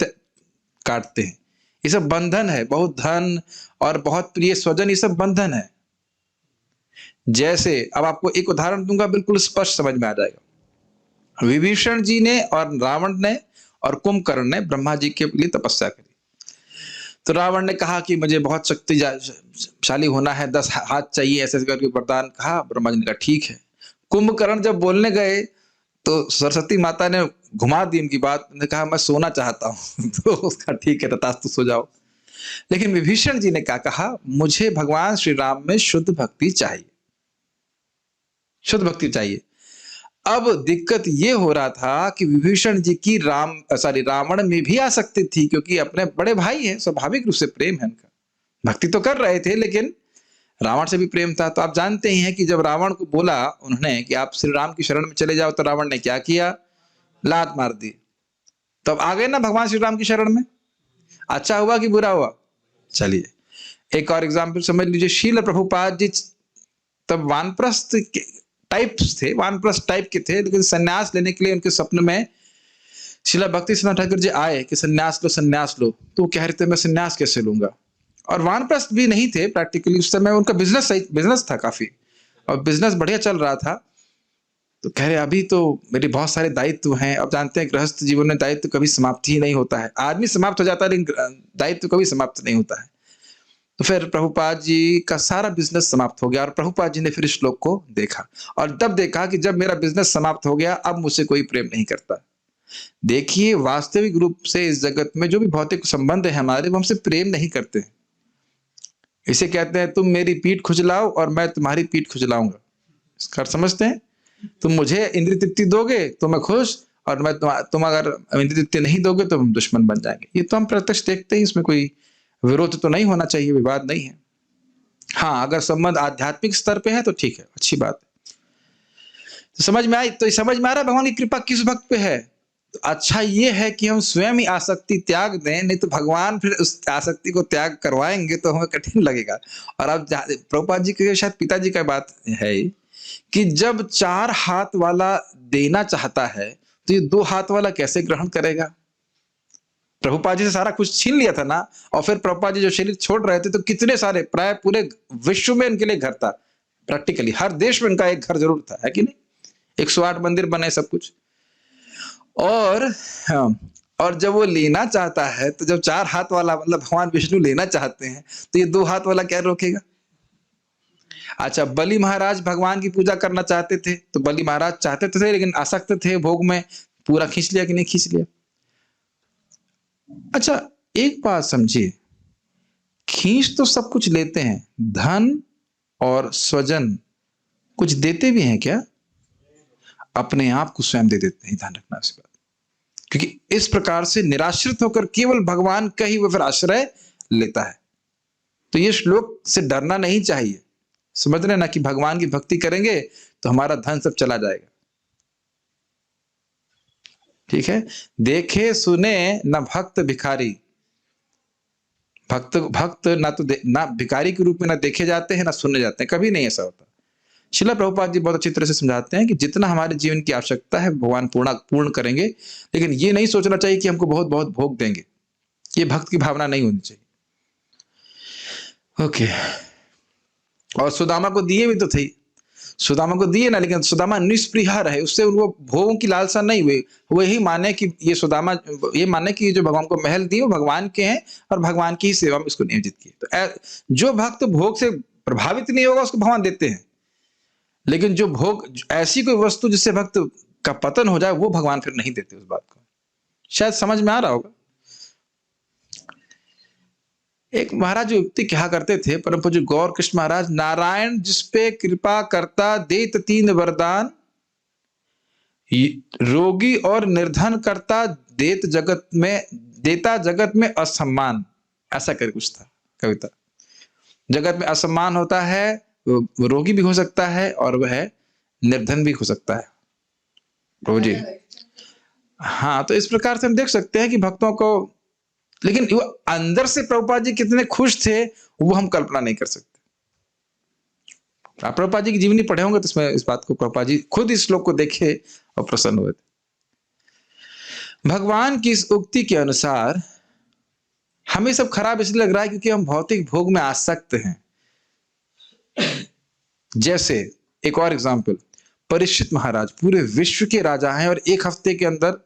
काटते हैं। ये सब बंधन है, बहुत धन और बहुत प्रिय स्वजन, ये सब बंधन है। जैसे अब आपको एक उदाहरण दूंगा, बिल्कुल स्पष्ट समझ में आ जाएगा। विभीषण जी ने और रावण ने और कुंभकर्ण ने ब्रह्मा जी के लिए तपस्या करी। तो रावण ने कहा कि मुझे बहुत शक्तिशाली होना है, 10 हाथ चाहिए, ऐसे करके वरदान कहा। ब्रह्मा जी ने कहा ठीक है। कुंभकर्ण जब बोलने गए तो सरस्वती माता ने घुमा दी उनकी बात, ने कहा मैं सोना चाहता हूं। तो उसका ठीक है, तथास्तु सो जाओ। लेकिन विभीषण जी ने क्या कहा, मुझे भगवान श्री राम में शुद्ध भक्ति चाहिए, शुद्ध भक्ति चाहिए। अब दिक्कत ये हो रहा था कि विभीषण जी की रावण में भी आसक्ति थी, क्योंकि अपने बड़े भाई हैं, स्वाभाविक रूप से प्रेम है उनका, भक्ति तो कर रहे थे, लेकिन रावण से भी प्रेम था। तो आप जानते ही हैं कि जब रावण को बोला उन्होंने कि आप श्री राम की शरण में चले जाओ, तो रावण ने क्या किया, लात मार दी। तब आ गए ना भगवान श्री राम की शरण में। अच्छा हुआ कि बुरा हुआ? चलिए एक और एग्जाम्पल समझ लीजिए। शील प्रभुपाद जी तब वानप्रस्थ टाइप्स थे, वानप्रस्थ टाइप के थे, लेकिन सन्यास लेने के लिए उनके स्वप्न में शिला भक्ति सिद्धांत ठाकुर जी आए कि सन्यास लो सन्यास लो। तो वो कह रहे थे मैं सन्यास कैसे लूंगा, और वानप्रस्थ भी नहीं थे प्रैक्टिकली उस समय, उनका बिजनेस था काफी, और बिजनेस बढ़िया चल रहा था। तो कह रहे अभी तो मेरे बहुत सारे दायित्व हैं। अब जानते हैं गृहस्थ जीवन में दायित्व कभी समाप्त ही नहीं होता है। आदमी समाप्त हो जाता है लेकिन दायित्व कभी समाप्त नहीं होता है। तो फिर प्रभुपाद जी का सारा बिजनेस समाप्त हो गया और प्रभुपाद जी ने फिर इस श्लोक को देखा और तब देखा कि जब मेरा बिजनेस समाप्त हो गया अब मुझसे कोई प्रेम नहीं करता। देखिए वास्तविक रूप से इस जगत में जो भी भौतिक संबंध है हमारे, वो हमसे प्रेम नहीं करते हैं। इसे कहते हैं तुम मेरी पीठ खुजलाओ और मैं तुम्हारी पीठ खुजलाऊंगा। इसका अर्थ समझते हैं? तुम मुझे इंद्रिय तृप्ति दोगे तो मैं खुश, और मैं तुम अगर इंद्रिय तृप्ति नहीं दोगे तो हम दुश्मन बन जाएंगे। ये तो हम प्रत्यक्ष देखते हैं, इसमें कोई विरोध तो नहीं होना चाहिए, विवाद नहीं है। हाँ, अगर संबंध आध्यात्मिक स्तर पे है तो ठीक है, अच्छी बात है। तो समझ में आई? तो समझ में आ रहा है भगवान की कृपा किस भक्त पे है। तो अच्छा ये है कि हम स्वयं ही आसक्ति त्याग दें, नहीं तो भगवान फिर उस आसक्ति को त्याग करवाएंगे तो हमें कठिन लगेगा। और अब प्रभुपाद जी के शायद पिताजी का बात है कि जब 4 हाथ वाला देना चाहता है तो ये 2 हाथ वाला कैसे ग्रहण करेगा। प्रभुपाद जी से सारा कुछ छीन लिया था ना, और फिर प्रभुपाद जी जो शरीर छोड़ रहे थे तो कितने सारे, प्राय पूरे विश्व में इनके लिए घर था। प्रैक्टिकली हर देश में इनका एक घर जरूर था, है कि नहीं? 108 मंदिर बने, सब कुछ। और जब वो लेना चाहता है तो जब 4 हाथ वाला मतलब भगवान विष्णु लेना चाहते हैं तो ये 2 हाथ वाला क्या रोकेगा। अच्छा, बलि महाराज भगवान की पूजा करना चाहते थे तो बलि महाराज चाहते तो थे लेकिन आसक्त थे भोग में, पूरा खींच लिया कि नहीं खींच लिया। अच्छा एक बात समझिए, खींच तो सब कुछ लेते हैं, धन और स्वजन कुछ देते भी हैं क्या? अपने आप को स्वयं दे देते हैं, ध्यान रखना इस बात। क्योंकि इस प्रकार से निराश्रित होकर केवल भगवान का ही वो फिर आश्रय लेता है। तो ये श्लोक से डरना नहीं चाहिए। समझ रहे ना कि भगवान की भक्ति करेंगे तो हमारा धन सब चला जाएगा। ठीक है, देखे सुने न भक्त भिखारी। भक्त ना तो ना भिखारी के रूप में ना देखे जाते हैं ना सुने जाते हैं, कभी नहीं ऐसा होता। श्रील प्रभुपाद जी बहुत अच्छी तरह से समझाते हैं कि जितना हमारे जीवन की आवश्यकता है भगवान पूर्ण करेंगे, लेकिन ये नहीं सोचना चाहिए कि हमको बहुत बहुत भोग देंगे। ये भक्त की भावना नहीं होनी चाहिए। ओके, और सुदामा को दिए भी तो थे, सुदामा को दिए ना, लेकिन सुदामा निष्प्रिय रहे, उससे उनको भोगों की लालसा नहीं हुई। वो यही माने कि ये सुदामा ये माने कि जो भगवान को महल दिए वो भगवान के हैं और भगवान की ही सेवा में इसको नियोजित किए। तो जो भक्त भोग से प्रभावित नहीं होगा उसको भगवान देते हैं, लेकिन जो भोग ऐसी कोई वस्तु जिससे भक्त का पतन हो जाए वो भगवान फिर नहीं देते उस बात को। शायद समझ में आ रहा होगा। एक महाराज युक्ति कहा करते थे, परम पूज्य गौर कृष्ण महाराज, नारायण जिस पे कृपा करता देत 3 वरदान, रोगी और निर्धन करता देता जगत में असम्मान। ऐसा कर कुछ था कविता। जगत में असम्मान होता है, वो रोगी भी हो सकता है और वह निर्धन भी हो सकता है। प्रभु जी, हाँ, तो इस प्रकार से हम देख सकते हैं कि भक्तों को, लेकिन वो अंदर से प्रभुपाद जी कितने खुश थे वो हम कल्पना नहीं कर सकते। आप प्रभुपाद जी की जीवनी पढ़े होंगे तो इसमें इस बात को प्रभुपाद जी खुद इस श्लोक को देखे और प्रसन्न हुए थे। भगवान की इस उक्ति के अनुसार हमें सब खराब इसलिए लग रहा है क्योंकि हम भौतिक भोग में आसक्त हैं। जैसे एक और एग्जाम्पल, परीक्षित महाराज पूरे विश्व के राजा हैं और 1 हफ्ते के अंदर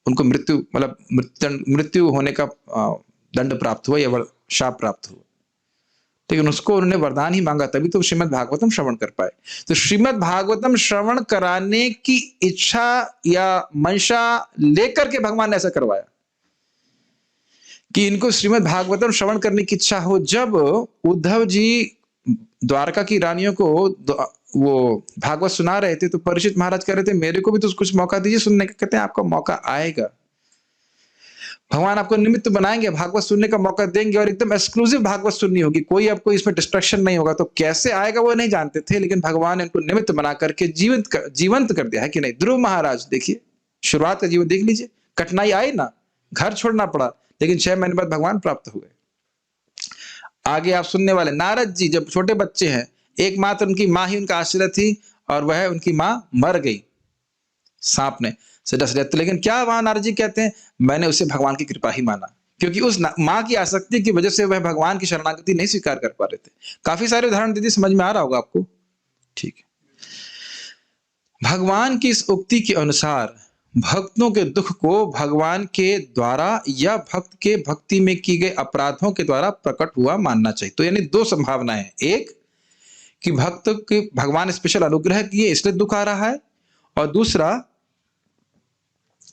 उनको मृत्यु होने का दंड प्राप्त हुआ या शाप प्राप्त हुआ, लेकिन उसको उन्होंने वरदान ही मांगा, तभी तो श्रीमद् भागवतम श्रवण कर पाए। तो श्रीमद् भागवतम श्रवण कराने की इच्छा या मंशा लेकर के भगवान ने ऐसा करवाया कि इनको श्रीमद् भागवतम श्रवण करने की इच्छा हो। जब उद्धव जी द्वारका की रानियों को वो भागवत सुना रहे थे तो परीक्षित महाराज कह रहे थे मेरे को भी तो कुछ मौका दीजिए सुनने का। कहते हैं आपका मौका आएगा, भगवान आपको निमित्त बनाएंगे, भागवत सुनने का मौका देंगे और एकदम एक्सक्लूसिव भागवत सुननी होगी, कोई आपको इसमें डिस्ट्रक्शन नहीं होगा। तो कैसे आएगा वो नहीं जानते थे, लेकिन भगवान ने उनको निमित्त बना करके जीवंत कर दिया है कि नहीं। ध्रुव महाराज देखिए, शुरुआत का जीवन देख लीजिए, कठिनाई आई ना, घर छोड़ना पड़ा, लेकिन 6 महीने बाद भगवान प्राप्त हुए। आगे आप सुनने वाले नारद जी जब छोटे बच्चे हैं, एकमात्र उनकी माँ ही उनका आश्रय थी और वह उनकी माँ मर गई सांप ने से डस लिया। लेकिन क्या वहां नारद जी कहते हैं, मैंने उसे भगवान की कृपा ही माना, क्योंकि उस माँ की आसक्ति की वजह से वह भगवान की शरणागति नहीं स्वीकार कर पा रहे थे। काफी सारे उदाहरण दीदी, समझ में आ रहा होगा आपको? ठीक है। भगवान की इस उक्ति के अनुसार भक्तों के दुख को भगवान के द्वारा या भक्त के भक्ति में की गए अपराधों के द्वारा प्रकट हुआ मानना चाहिए। तो यानी दो संभावनाएं हैं, एक कि भक्त के भगवान स्पेशल अनुग्रह किए इसलिए दुख आ रहा है, और दूसरा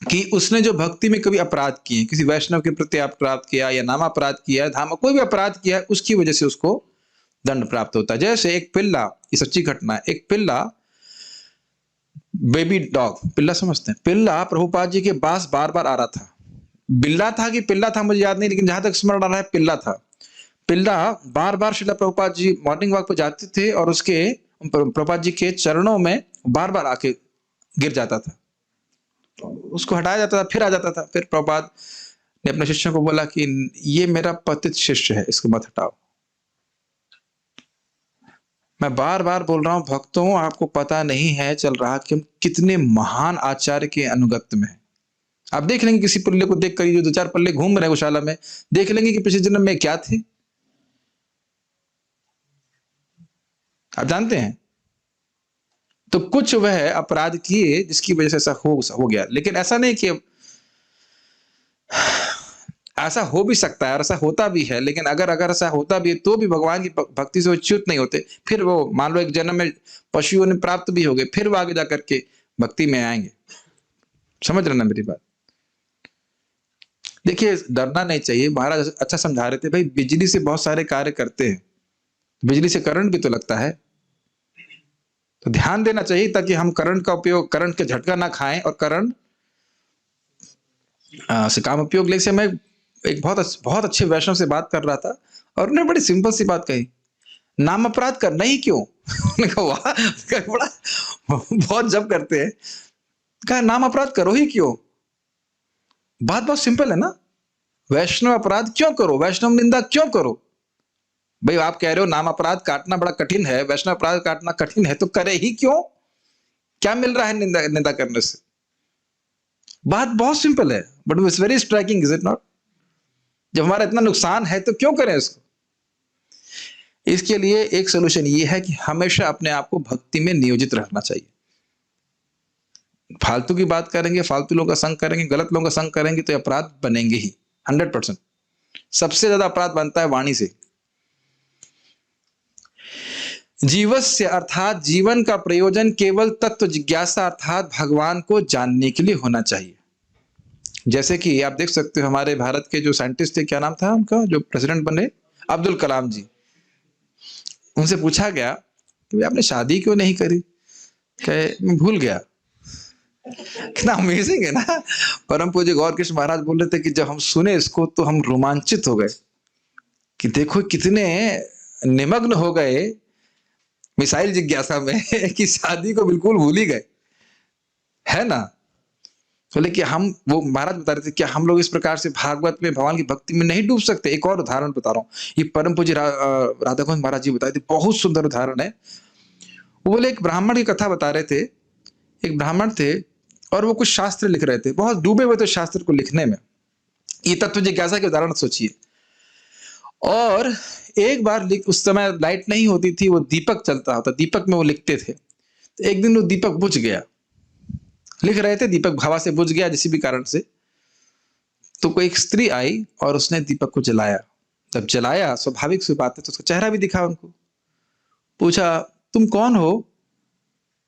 कि उसने जो भक्ति में कभी अपराध किए, किसी वैष्णव के प्रति अपराध किया या नाम अपराध किया, धाम कोई भी अपराध किया, उसकी वजह से उसको दंड प्राप्त होता है। जैसे एक पिल्ला, ये सच्ची घटना है, एक पिल्ला बेबी डॉग, पिल्ला समझते हैं, पिल्ला प्रभुपाद जी के पास बार बार आ रहा था। बिल्ला था कि पिल्ला था मुझे याद नहीं, लेकिन जहां तक स्मरण आ रहा है पिल्ला था। पिल्ला बार बार श्रील प्रभुपाद जी मॉर्निंग वॉक पे जाते थे और उसके प्रभुपाद जी के चरणों में बार बार आके गिर जाता था, उसको हटाया जाता था, फिर आ जाता था। फिर प्रभुपाद ने अपने शिष्यों को बोला कि ये मेरा पतित शिष्य है, इसको मत हटाओ। मैं बार बार बोल रहा हूं भक्तों, आपको पता नहीं है चल रहा कि हम कितने महान आचार्य के अनुगत्य में हैं। आप देख लेंगे किसी पल्ले को देख कर, जो दो चार पल्ले घूम रहे गौशाला में, देख लेंगे कि पिछले जन्म में क्या थे। आप जानते हैं, तो कुछ वह अपराध किए जिसकी वजह से ऐसा हो गया। लेकिन ऐसा नहीं कि ऐसा हो भी सकता है और ऐसा होता भी है, लेकिन अगर ऐसा होता भी है तो भी भगवान की भक्ति से वो च्युत नहीं होते। फिर वो मान लो एक जन्म में पशुओं ने प्राप्त भी हो गए, फिर वो आगे जाकर के भक्ति में आएंगे। समझ रहे ना मेरी बात? देखिए, डरना नहीं चाहिए। महाराज अच्छा समझा रहे थे, भाई बिजली से बहुत सारे कार्य करते हैं, बिजली से करंट भी तो लगता है, तो ध्यान देना चाहिए ताकि हम करंट का उपयोग, करंट के झटका ना खाएं और करंट से काम उपयोग ले। से मैं एक बहुत अच्छे वैष्णव से बात कर रहा था और उन्होंने बड़ी सिंपल सी बात कही, नाम अपराध करना ही क्यों? मैंने कहा वाह, बड़ा बहुत जब करते हैं, कहा नाम अपराध करो ही क्यों? बात बहुत सिंपल है ना, वैष्णव अपराध क्यों करो, वैष्णव निंदा क्यों करो? भाई आप कह रहे हो नाम अपराध काटना बड़ा कठिन है, वैष्णव अपराध काटना कठिन है, तो करे ही क्यों? क्या मिल रहा है निंदा करने से? बात बहुत सिंपल है, but it's very striking, is it not? जब हमारा इतना नुकसान है तो क्यों करें इसको? इसके लिए एक सोल्यूशन ये है कि हमेशा अपने आप को भक्ति में नियोजित रखना चाहिए। फालतू की बात करेंगे, फालतू लोगों का संग करेंगे, गलत लोगों का संग करेंगे तो अपराध बनेंगे ही 100%। सबसे ज्यादा अपराध बनता है वाणी से। जीवस्य अर्थात जीवन का प्रयोजन केवल तत्व जिज्ञासा अर्थात भगवान को जानने के लिए होना चाहिए। जैसे कि आप देख सकते हो हमारे भारत के जो साइंटिस्ट थे, क्या नाम था उनका, जो प्रेसिडेंट बने, अब्दुल कलाम जी। उनसे पूछा गया कि आपने शादी क्यों नहीं करी? कहे मैं भूल गया। कितना अमेजिंग है ना। परम पूज्य गौर कृष्ण महाराज बोल रहे थे कि जब हम सुने इसको तो हम रोमांचित हो गए कि देखो कितने निमग्न हो गए मिसाइल जिज्ञासा में कि शादी को बिल्कुल भूल ही गए, है ना। बोले कि हम, वो महाराज बता रहे थे क्या हम लोग इस प्रकार से भागवत में भगवान की भक्ति में नहीं डूब सकते? एक और उदाहरण बता रहा हूँ, ये परम पूज्य राधा गोविंद महाराज जी बताए थे, बहुत सुंदर उदाहरण है। वो बोले एक ब्राह्मण की कथा बता रहे थे। एक ब्राह्मण थे और वो कुछ शास्त्र लिख रहे थे, बहुत डूबे हुए थे शास्त्र को लिखने में। ये तत्व जिज्ञासा के उदाहरण सोचिए। और एक बार उस समय लाइट नहीं होती थी, वो दीपक चलता होता, दीपक में वो लिखते थे। तो एक दिन वो दीपक बुझ गया, लिख रहे थे, दीपक हवा से बुझ गया किसी भी कारण से। तो कोई एक स्त्री आई और उसने दीपक को जलाया। जब जलाया, स्वाभाविक सी बात है, तो उसका चेहरा भी दिखा उनको। पूछा तुम कौन हो?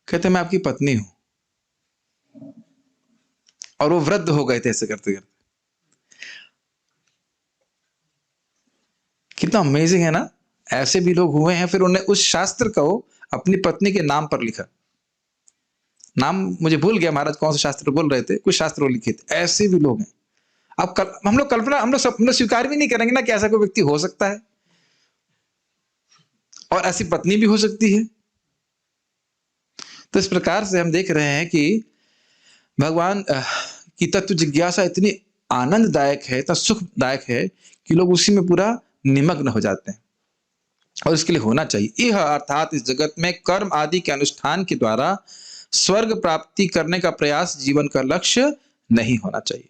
कहते मैं आपकी पत्नी हूं। और वो वृद्ध हो गए थे ऐसे करते करते। कितना अमेजिंग है ना। ऐसे भी लोग हुए हैं। फिर उन्होंने उस शास्त्र को अपनी पत्नी के नाम पर लिखा। नाम मुझे भूल गया महाराज कौन सा शास्त्र बोल रहे थे, कुछ शास्त्र लिखे थे। ऐसे भी लोग हैं। अब हम लोग कल्पना, हम लोग स्वीकार भी नहीं करेंगे ना कि ऐसा कोई व्यक्ति हो सकता है और ऐसी पत्नी भी हो सकती है। तो इस प्रकार से हम देख रहे हैं कि भगवान की तत्व जिज्ञासा इतनी आनंददायक है, इतना सुखदायक है कि लोग उसी में पूरा निमग्न हो जाते हैं। और इसके लिए होना चाहिए यह, अर्थात इस जगत में कर्म आदि के अनुष्ठान के द्वारा स्वर्ग प्राप्ति करने का प्रयास जीवन का लक्ष्य नहीं होना चाहिए।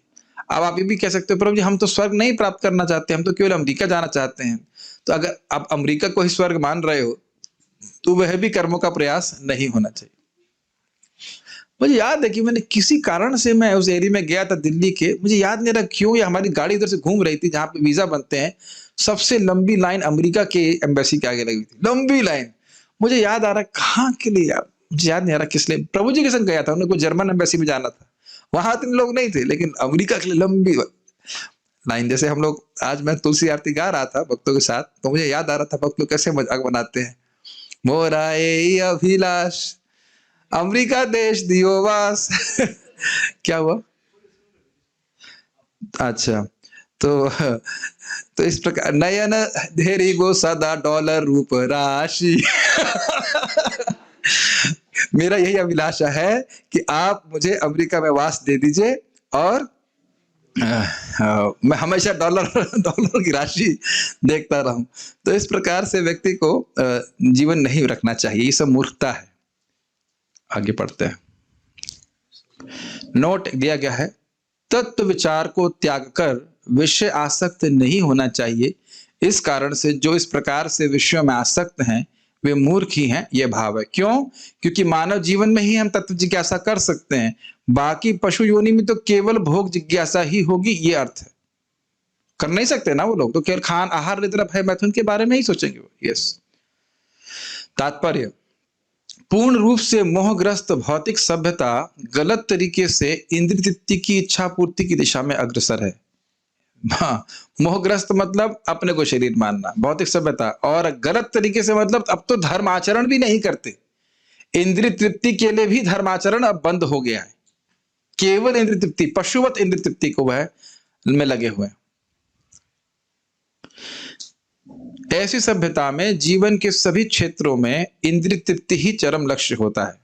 अब आप ये भी कह सकते हो प्रभु जी हम तो स्वर्ग नहीं प्राप्त करना चाहते, हम तो केवल अमेरिका जाना चाहते हैं। तो अगर आप अमेरिका को ही स्वर्ग मान रहे हो तो वह भी कर्मों का प्रयास नहीं होना चाहिए। मुझे याद है कि मैंने किसी कारण से मैं उस एरिया में गया था दिल्ली के, मुझे याद नहीं रहा क्यों, या हमारी गाड़ी इधर से घूम रही थी जहाँ पे वीजा बनते हैं। सबसे लंबी लाइन अमेरिका के एम्बेसी के आगे लगी थी, लंबी लाइन। मुझे याद आ रहा है कहाँ के लिए यार, मुझे याद नहीं आ रहा किस लिए, प्रभु जी के संग गया था, उन्हें को जर्मन एम्बेसी में जाना था। वहां इतने लोग नहीं थे, लेकिन अमेरिका के लिए लंबी लाइन। जैसे हम लोग, आज मैं तुलसी आरती गा रहा था भक्तों के साथ, तो मुझे याद आ रहा था भक्त लोग कैसे मजाक बनाते हैं, मोरा ए अभिलाष अमेरिका देश दियो वास। क्या हुआ? अच्छा, तो इस प्रकार नयन धेरी गो सदा डॉलर रूप राशि। मेरा यही अभिलाषा है कि आप मुझे अमेरिका में वास दे दीजिए, और मैं हमेशा डॉलर की राशि देखता रहूं। तो इस प्रकार से व्यक्ति को जीवन नहीं रखना चाहिए, ये सब मूर्खता है। आगे पढ़ते हैं। नोट दिया गया है, तत्व विचार को त्याग कर विषय आसक्त नहीं होना चाहिए। इस कारण से जो इस प्रकार से विषयों में आसक्त हैं वे मूर्ख ही हैं, यह भाव है। क्यों? क्योंकि मानव जीवन में ही हम तत्व जिज्ञासा कर सकते हैं, बाकी पशु योनि में तो केवल भोग जिज्ञासा ही होगी, ये अर्थ है। कर नहीं सकते ना वो लोग, तो केवल खान आहार निद्रा भय मैथुन के बारे में ही सोचेंगे वो। यस। तात्पर्य, पूर्ण रूप से मोहग्रस्त भौतिक सभ्यता गलत तरीके से इंद्रिय तृप्ति की इच्छा पूर्ति की दिशा में अग्रसर है। हाँ, मोहग्रस्त मतलब अपने को शरीर मानना, भौतिक सभ्यता, और गलत तरीके से मतलब अब तो धर्म आचरण भी नहीं करते। इंद्रिय तृप्ति के लिए भी धर्माचरण अब बंद हो गया है, केवल इंद्रिय तृप्ति, पशुवत इंद्रिय तृप्ति को वह में लगे हुए हैं। ऐसी सभ्यता में जीवन के सभी क्षेत्रों में इंद्रिय तृप्ति ही चरम लक्ष्य होता है।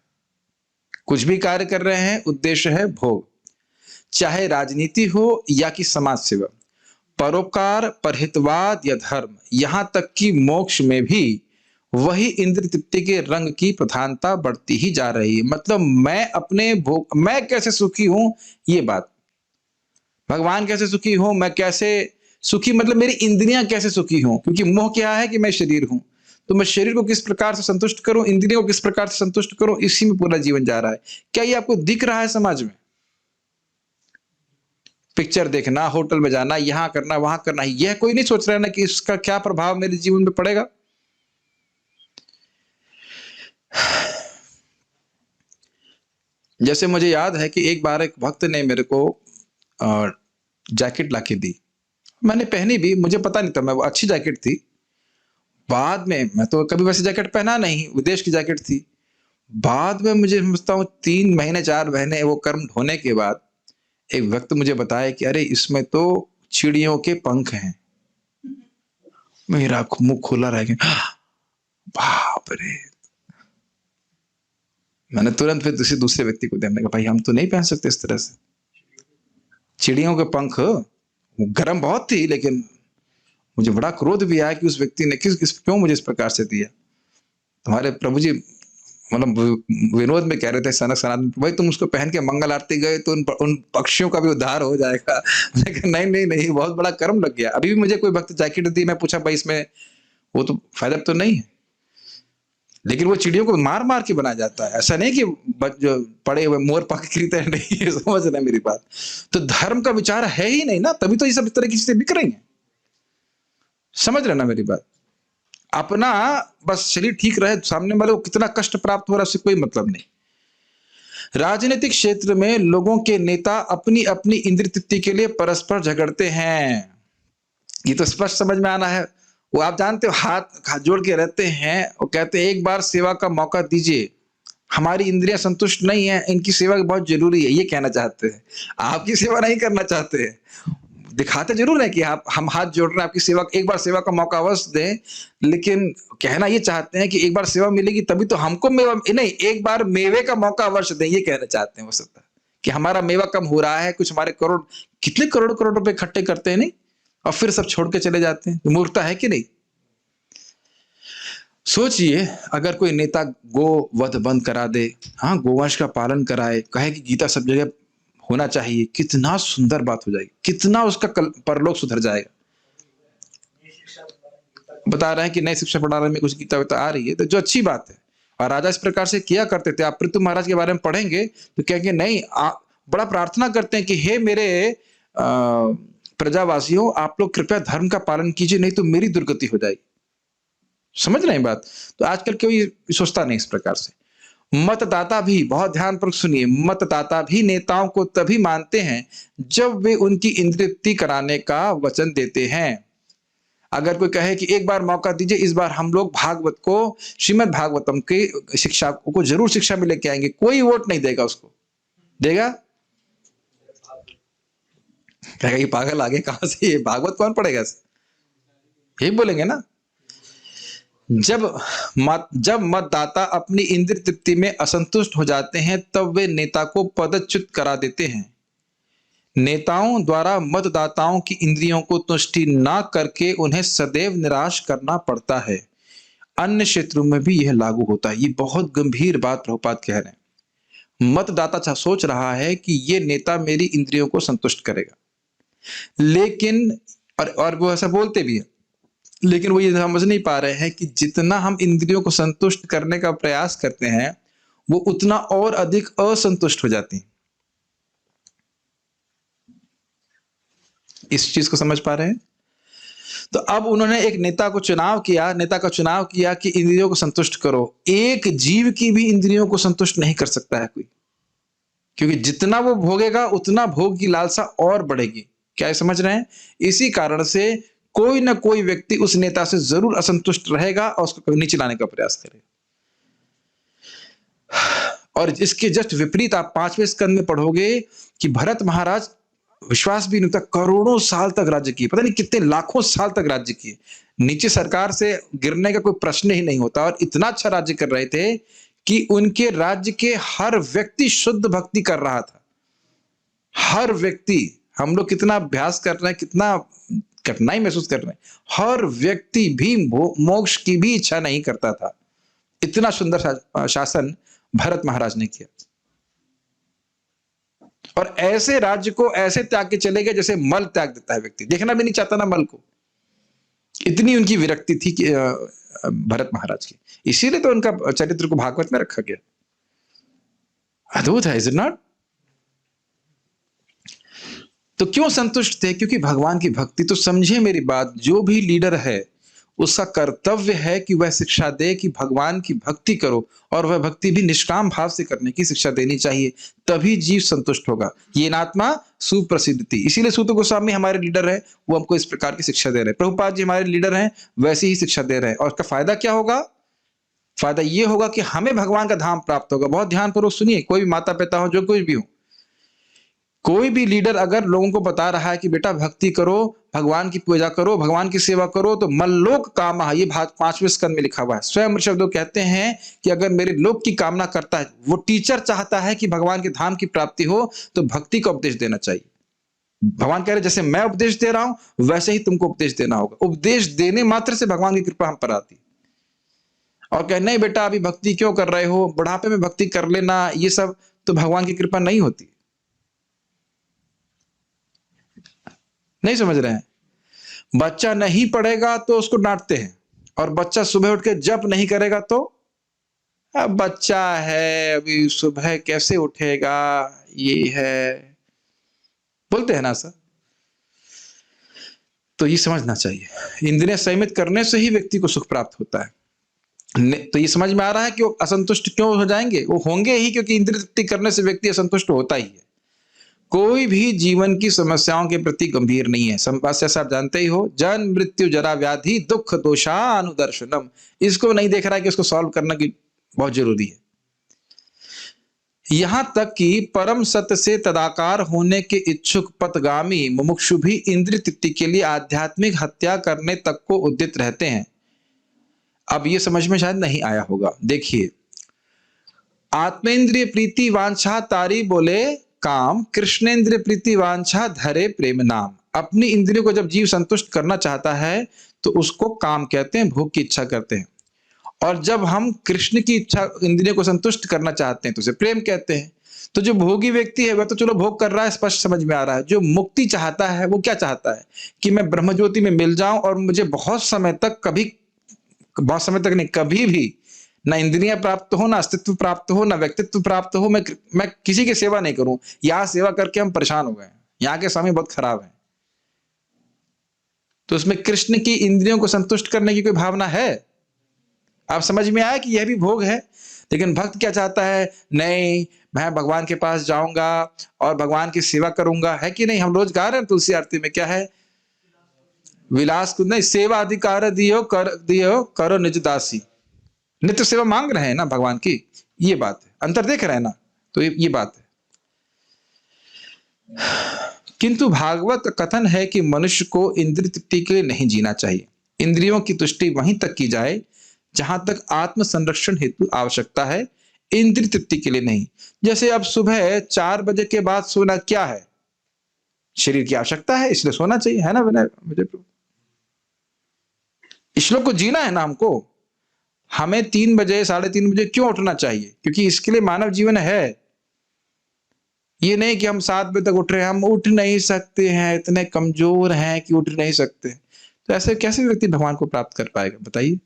कुछ भी कार्य कर रहे हैं, उद्देश्य है भोग, चाहे राजनीति हो या कि समाज सेवा, परोपकार, परहितवाद या धर्म, यहां तक कि मोक्ष में भी वही इंद्रिय तृप्ति के रंग की प्रधानता बढ़ती ही जा रही है। मतलब मैं अपने भोग, मैं कैसे सुखी हूं, ये बात, भगवान कैसे सुखी हूं, मैं कैसे सुखी, मतलब मेरी इंद्रियां कैसे सुखी हों, क्योंकि मोह क्या है कि मैं शरीर हूं, तो मैं शरीर को किस प्रकार से संतुष्ट करूं, इंद्रियों को किस प्रकार से संतुष्ट करूं, इसी में पूरा जीवन जा रहा है। क्या ये आपको दिख रहा है समाज में? पिक्चर देखना, होटल में जाना, यहां करना, वहां करना, यह कोई नहीं सोच रहा है ना कि इसका क्या प्रभाव मेरे जीवन में पड़ेगा। जैसे मुझे याद है कि एक बार एक भक्त ने मेरे को जैकेट लाके दी, मैंने पहनी भी, मुझे पता नहीं था, मैं वो अच्छी जैकेट थी। बाद में, मैं तो कभी वैसे जैकेट पहना नहीं, विदेश की जैकेट थी। बाद में मुझे समझता हूँ 3 महीने 4 महीने वो कर्म ढोने के बाद एक वक्त मुझे बताया कि अरे इसमें तो चिड़ियों के पंख हैं। मेरा मुंह खुला रह गया, बाप रे। मैंने तुरंत फिर दूसरे व्यक्ति को देखने का, भाई हम तो नहीं पहन सकते इस तरह से, चिड़ियों के पंख। गर्म बहुत थी, लेकिन मुझे बड़ा क्रोध भी आया कि उस व्यक्ति ने क्यों मुझे इस प्रकार से दिया। तुम्हारे प्रभु जी मतलब विनोद में कह रहे थे, सनक सनातन, भाई तुम उसको पहन के मंगल आरती गए तो उन पक्षियों का भी उद्धार हो जाएगा। लेकिन नहीं, बहुत बड़ा कर्म लग गया। अभी भी मुझे कोई भक्त जैकेट दी, मैं पूछा भाई इसमें वो तो फायदा तो नहीं है, लेकिन वो चिड़ियों को मार मार के बनाया जाता है। ऐसा नहीं कि जो पड़े हुए मोर पंख खरीदते हैं, नहीं, समझ रहे मेरी बात। तो धर्म का विचार है ही नहीं ना, तभी तो ये सब तरह की चीजें बिक रही हैं। समझ रहे ना मेरी बात? अपना बस शरीर ठीक रहे, सामने वाले को कितना कष्ट प्राप्त हो रहा है उससे कोई मतलब नहीं। राजनीतिक क्षेत्र में लोगों के नेता अपनी अपनी इंद्रिय तृप्ति के लिए परस्पर झगड़ते हैं, ये तो स्पष्ट समझ में आना है। वो आप जानते हो, हाथ जोड़ के रहते हैं और कहते हैं एक बार सेवा का मौका दीजिए, हमारी इंद्रियां संतुष्ट नहीं है, इनकी सेवा बहुत जरूरी है, ये कहना चाहते हैं। आपकी सेवा नहीं करना चाहते हैं, दिखाते जरूर है कि हम हाथ जोड़ रहे हैं आपकी सेवा, एक बार सेवा का मौका अवश्य दें, लेकिन कहना ये चाहते हैं कि एक बार सेवा मिलेगी तभी तो हमको मेवा, नहीं, एक बार मेवे का मौका अवश्य दें, ये कहना चाहते हैं वो सब, कि हमारा मेवा कम हो रहा है, कुछ हमारे कितने करोड़ करोड़ रुपए इकट्ठे करते हैं, नहीं, और फिर सब छोड़ के चले जाते हैं। मूर्खता है कि नहीं? सोचिए अगर कोई नेता गो वध बंद करा दे, हाँ, गोवंश का पालन कराए, कहे कि गीता सब जगह होना चाहिए, कितना सुंदर बात हो जाएगी, कितना उसका परलोक सुधर जाएगा। बता रहे हैं कि नई शिक्षा प्रणाली में कुछ गीता आ रही है, तो जो अच्छी बात है, और राजा इस प्रकार से किया करते थे। आप पृथु महाराज के बारे में पढ़ेंगे तो कहेंगे नहीं, बड़ा प्रार्थना करते हैं कि हे मेरे प्रजावासियों, आप लोग कृपया धर्म का पालन कीजिए, नहीं तो मेरी दुर्गति हो जाएगी। समझ रहे हैं बात? तो आजकल कोई सोचता नहीं इस प्रकार से। मतदाता भी, बहुत ध्यानपूर्वक सुनिए, मतदाता भी नेताओं को तभी मानते हैं जब वे उनकी इंद्रिय तृप्ति कराने का वचन देते हैं। अगर कोई कहे कि एक बार मौका दीजिए, इस बार हम लोग भागवत को, श्रीमद् भागवतम के शिक्षा को जरूर शिक्षा में लेके आएंगे, कोई वोट नहीं देगा उसको। देगा? कहेगा ये पागल आगे कहां से, ये भागवत कौन पढ़ेगा? यही बोलेंगे ना। जब मतदाता अपनी इंद्रिय तृप्ति में असंतुष्ट हो जाते हैं तब वे नेता को पदच्युत करा देते हैं। नेताओं द्वारा मतदाताओं की इंद्रियों को तुष्टि ना करके उन्हें सदैव निराश करना पड़ता है। अन्य क्षेत्रों में भी यह लागू होता है। ये बहुत गंभीर बात प्रभुपाद कह रहे हैं। मतदाता सोच रहा है कि ये नेता मेरी इंद्रियों को संतुष्ट करेगा, लेकिन और वो ऐसा बोलते भी है, लेकिन वो ये समझ नहीं पा रहे हैं कि जितना हम इंद्रियों को संतुष्ट करने का प्रयास करते हैं वो उतना और अधिक असंतुष्ट हो जाती हैं। इस चीज को समझ पा रहे हैं? तो अब उन्होंने एक नेता का चुनाव किया कि इंद्रियों को संतुष्ट करो। एक जीव की भी इंद्रियों को संतुष्ट नहीं कर सकता है कोई, क्योंकि जितना वो भोगेगा उतना भोग की लालसा और बढ़ेगी। क्या समझ रहे हैं? इसी कारण से कोई ना कोई व्यक्ति उस नेता से जरूर असंतुष्ट रहेगा और उसको नीचे लाने का प्रयास करेगा। और इसके जस्ट विपरीत आप 5वें स्कंद में पढ़ोगे कि भरत महाराज विश्वास भी नहीं होता, करोड़ों साल तक राज्य किए, पता नहीं कितने लाखों साल तक राज्य किए, नीचे सरकार से गिरने का कोई प्रश्न ही नहीं होता, और इतना अच्छा राज्य कर रहे थे कि उनके राज्य के हर व्यक्ति शुद्ध भक्ति कर रहा था। हर व्यक्ति, हम लोग कितना अभ्यास कर रहे हैं, कितना कठिनाई महसूस कर रहे हैं, हर व्यक्ति भी मोक्ष की भी इच्छा नहीं करता था। इतना सुंदर शासन भरत महाराज ने किया, और ऐसे राज्य को ऐसे त्याग के चले गए जैसे मल त्याग देता है व्यक्ति, देखना भी नहीं चाहता ना मल को। इतनी उनकी विरक्ति थी कि भरत महाराज की, इसीलिए तो उनका चरित्र को भागवत में रखा गया। अद्भुत है, इज इट नॉट? तो क्यों संतुष्ट थे? क्योंकि भगवान की भक्ति। तो समझिए मेरी बात, जो भी लीडर है उसका कर्तव्य है कि वह शिक्षा दे कि भगवान की भक्ति करो, और वह भक्ति भी निष्काम भाव से करने की शिक्षा देनी चाहिए, तभी जीव संतुष्ट होगा। ये नात्मा सुप्रसिद्ध थी। इसीलिए सूत गोस्वामी हमारे लीडर है, वो हमको इस प्रकार की शिक्षा दे रहे हैं। प्रभुपाद जी हमारे लीडर हैं, वैसी ही शिक्षा दे रहे हैं। और उसका फायदा क्या होगा? फायदा ये होगा कि हमें भगवान का धाम प्राप्त होगा। बहुत ध्यानपूर्वक सुनिए, कोई भी माता पिता हो, जो कुछ भी हो, कोई भी लीडर अगर लोगों को बता रहा है कि बेटा भक्ति करो, भगवान की पूजा करो, भगवान की सेवा करो, तो मल्लोक कामः, ये 5वें स्कंद में लिखा हुआ है। स्वयं ऋषभदेव कहते हैं कि अगर मेरे लोक की कामना करता है, वो टीचर चाहता है कि भगवान के धाम की प्राप्ति हो, तो भक्ति का उपदेश देना चाहिए। भगवान कह रहे जैसे मैं उपदेश दे रहा हूं वैसे ही तुमको उपदेश देना होगा। उपदेश देने मात्र से भगवान की कृपा हम पर आती। और कह नहीं बेटा अभी भक्ति क्यों कर रहे हो, बुढ़ापे में भक्ति कर लेना, ये सब तो भगवान की कृपा नहीं होती। नहीं समझ रहे हैं? बच्चा नहीं पढ़ेगा तो उसको डांटते हैं, और बच्चा सुबह उठ के जप नहीं करेगा तो अब बच्चा है, अभी सुबह कैसे उठेगा, ये है, बोलते हैं ना सर। तो ये समझना चाहिए, इंद्रियां संयमित करने से ही व्यक्ति को सुख प्राप्त होता है। तो ये समझ में आ रहा है कि वो असंतुष्ट क्यों हो जाएंगे? वो होंगे ही क्योंकि इंद्रिय तृप्ति करने से व्यक्ति असंतुष्ट होता ही है। कोई भी जीवन की समस्याओं के प्रति गंभीर नहीं है। समस्या आप जानते ही हो, जन्म मृत्यु जरा व्याधि दुख दोषानुदर्शनम। इसको नहीं देख रहा है कि इसको सॉल्व करना की बहुत जरूरी है। यहां तक कि परम सत्य से तदाकार होने के इच्छुक पथगामी मुमुक्षु भी इंद्रिय तृप्ति के लिए आध्यात्मिक हत्या करने तक को उद्यत रहते हैं। अब ये समझ में शायद नहीं आया होगा। देखिए, आत्मेंद्रिय प्रीति वांछा तारी बोले काम, कृष्णेंद्रिय प्रीति वांछा धरे प्रेम नाम। अपनी इंद्रियों को जब जीव संतुष्ट करना चाहता है तो उसको काम कहते हैं, भोग की इच्छा करते हैं। और जब हम कृष्ण की इच्छा, इंद्रियों को संतुष्ट करना चाहते हैं तो उसे प्रेम कहते हैं। तो जो भोगी व्यक्ति है वह तो चलो भोग कर रहा है, स्पष्ट समझ में आ रहा है। जो मुक्ति चाहता है वो क्या चाहता है कि मैं ब्रह्मज्योति में मिल जाऊं और मुझे बहुत समय तक नहीं, कभी भी ना इंद्रियां प्राप्त हो, ना अस्तित्व प्राप्त हो, ना व्यक्तित्व प्राप्त हो, मैं किसी की सेवा नहीं करूं। यहाँ सेवा करके हम परेशान हो गए, यहाँ के स्वामी बहुत खराब है। तो उसमें कृष्ण की इंद्रियों को संतुष्ट करने की कोई भावना है? आप समझ में आया कि यह भी भोग है। लेकिन भक्त क्या चाहता है? नहीं, मैं भगवान के पास जाऊंगा और भगवान की सेवा करूंगा, है कि नहीं? हम रोज गा रहे हैं तुलसी आरती में, क्या है? विलास को नहीं, सेवा अधिकार दियो करो निज दासी। नित्य सेवा मांग रहे हैं ना भगवान की, ये बात है। अंतर देख रहे हैं ना, तो ये बात है। किंतु भागवत का कथन है कि मनुष्य को इंद्रिय तृप्ति के लिए नहीं जीना चाहिए। इंद्रियों की तुष्टि वहीं तक की जाए जहां तक आत्म संरक्षण हेतु आवश्यकता है, इंद्रिय तृप्ति के लिए नहीं। जैसे अब सुबह 4 बजे के बाद सोना क्या है? शरीर की आवश्यकता है, इसलिए सोना चाहिए, है ना विनय? मुझे श्लोक को जीना है ना हमको। हमें 3 बजे 3:30 बजे क्यों उठना चाहिए? क्योंकि इसके लिए मानव जीवन है। ये नहीं कि हम 7 बजे तक उठ रहे हैं, हम उठ नहीं सकते हैं, इतने कमजोर हैं कि उठ नहीं सकते। तो ऐसे कैसे व्यक्ति भगवान को प्राप्त कर पाएगा, बताइए?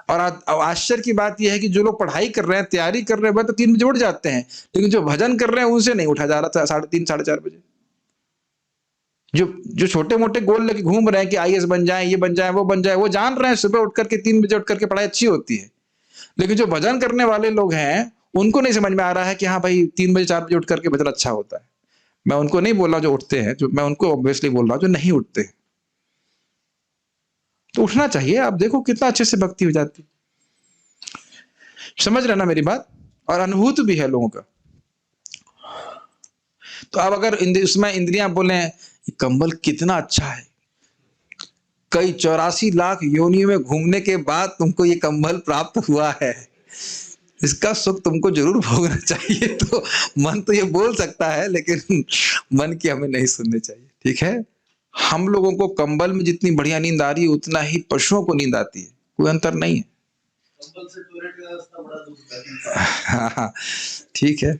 और आश्चर्य की बात यह है कि जो लोग पढ़ाई कर रहे हैं, तैयारी कर रहे हैं, वह तो 3 बजे उठ जाते हैं, लेकिन जो भजन कर रहे हैं उनसे नहीं उठा जा रहा था 3:30 4:30 बजे। जो छोटे मोटे गोल लेके घूम रहे हैं कि आईएएस बन जाए, ये बन जाए, वो बन जाए, वो जान रहे हैं सुबह उठ करके 3 बजे उठ करके पढ़ाई अच्छी होती है। लेकिन जो भजन करने वाले लोग हैं, उनको नहीं समझ में आ रहा है कि हाँ भाई 3 बजे 4 बजे उठ करके भजन अच्छा होता है। मैं उनको नहीं बोल रहा जो उठते हैं, जो मैं उनको ऑब्वियसली बोल रहा हूँ जो नहीं उठते। तो उठना चाहिए। आप देखो कितना अच्छे से भक्ति हो जाती। समझ रहे ना मेरी बात? और अनुभूत भी है लोगों का। तो अब अगर उसमें इंद्रियां बोले कंबल कितना अच्छा है, कई 84 लाख योनियों में घूमने के बाद तुमको ये कंबल प्राप्त हुआ है, इसका सुख तुमको जरूर भोगना चाहिए। तो मन तो ये बोल सकता है, लेकिन मन की हमें नहीं सुननी चाहिए। ठीक है? हम लोगों को कंबल में जितनी बढ़िया नींद आ रही है, उतना ही पशुओं को नींद आती है, कोई अंतर नहीं है। कंबल से टॉयलेट का रास्ता बड़ा दूर है। ठीक है,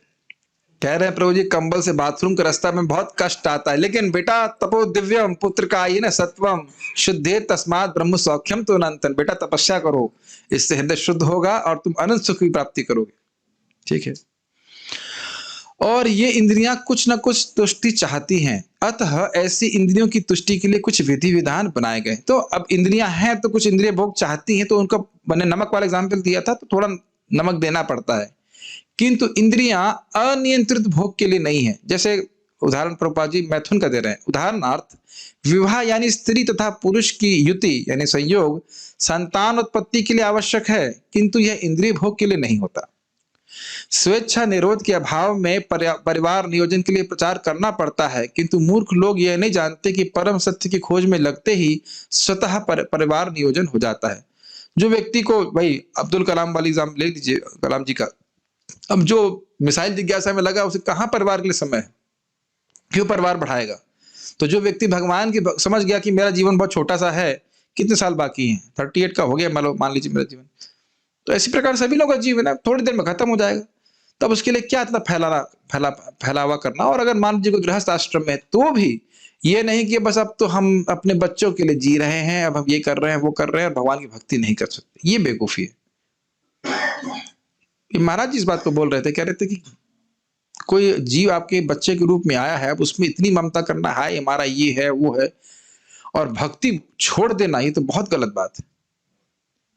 कह रहे हैं प्रभु जी कंबल से बाथरूम का रास्ता में बहुत कष्ट आता है, लेकिन बेटा तपो दिव्यम पुत्र का ये ना सत्वम शुद्धे तस्मात् ब्रह्म सौख्यम तो अनंतन। बेटा तपस्या करो, इससे हृदय शुद्ध होगा और तुम अनंत सुख की प्राप्ति करोगे। ठीक है? और ये इंद्रियां कुछ ना कुछ तुष्टि चाहती हैं, अतः ऐसी इंद्रियों की तुष्टि के लिए कुछ विधि विधान बनाए गए। तो अब इंद्रियां हैं तो कुछ इंद्रिय भोग चाहती हैं, तो उनको मैंने नमक वाला एग्जाम्पल दिया था, तो थोड़ा नमक देना पड़ता है। किंतु इंद्रियां अनियंत्रित भोग के लिए नहीं है। जैसे उदाहरण प्रभुपाद जी मैथुन का दे रहे हैं। उदाहरणार्थ, विवाह यानी स्त्री तथा पुरुष की युति यानी संयोग संतान उत्पत्ति के लिए आवश्यक है, किंतु यह इंद्रिय भोग के लिए नहीं होता। स्वेच्छा निरोध के अभाव में परिवार नियोजन के लिए प्रचार करना पड़ता है, किंतु मूर्ख लोग यह नहीं जानते कि परम सत्य की खोज में लगते ही स्वतः परिवार नियोजन हो जाता है। जो व्यक्ति को, भाई अब्दुल कलाम वाली एग्जाम ले लीजिए, कलाम जी का, अब जो मिसाइल जिज्ञासा में लगा, उसे कहां परिवार के लिए समय है? क्यों परिवार बढ़ाएगा? तो जो व्यक्ति भगवान की समझ गया कि मेरा जीवन बहुत छोटा सा है, कितने साल बाकी हैं, 38 का हो गया मान लीजिए मेरा जीवन, तो इसी प्रकार सभी लोगों का जीवन है थोड़ी देर में खत्म हो जाएगा। तब उसके लिए क्या इतना फैलावा करना? और अगर मान लीजिए कोई गृहस्थ आश्रम में, तो भी ये नहीं कि बस अब तो हम अपने बच्चों के लिए जी रहे हैं, अब हम ये कर रहे हैं वो कर रहे हैं और भगवान की भक्ति नहीं कर सकते, ये बेवकूफी है। महाराज जी इस बात को बोल रहे थे, कह रहे थे कि कोई जीव आपके बच्चे के रूप में आया है, अब उसमें इतनी ममता करना है, हमारा ये है वो है, और भक्ति छोड़ देना, ये तो बहुत गलत बात है।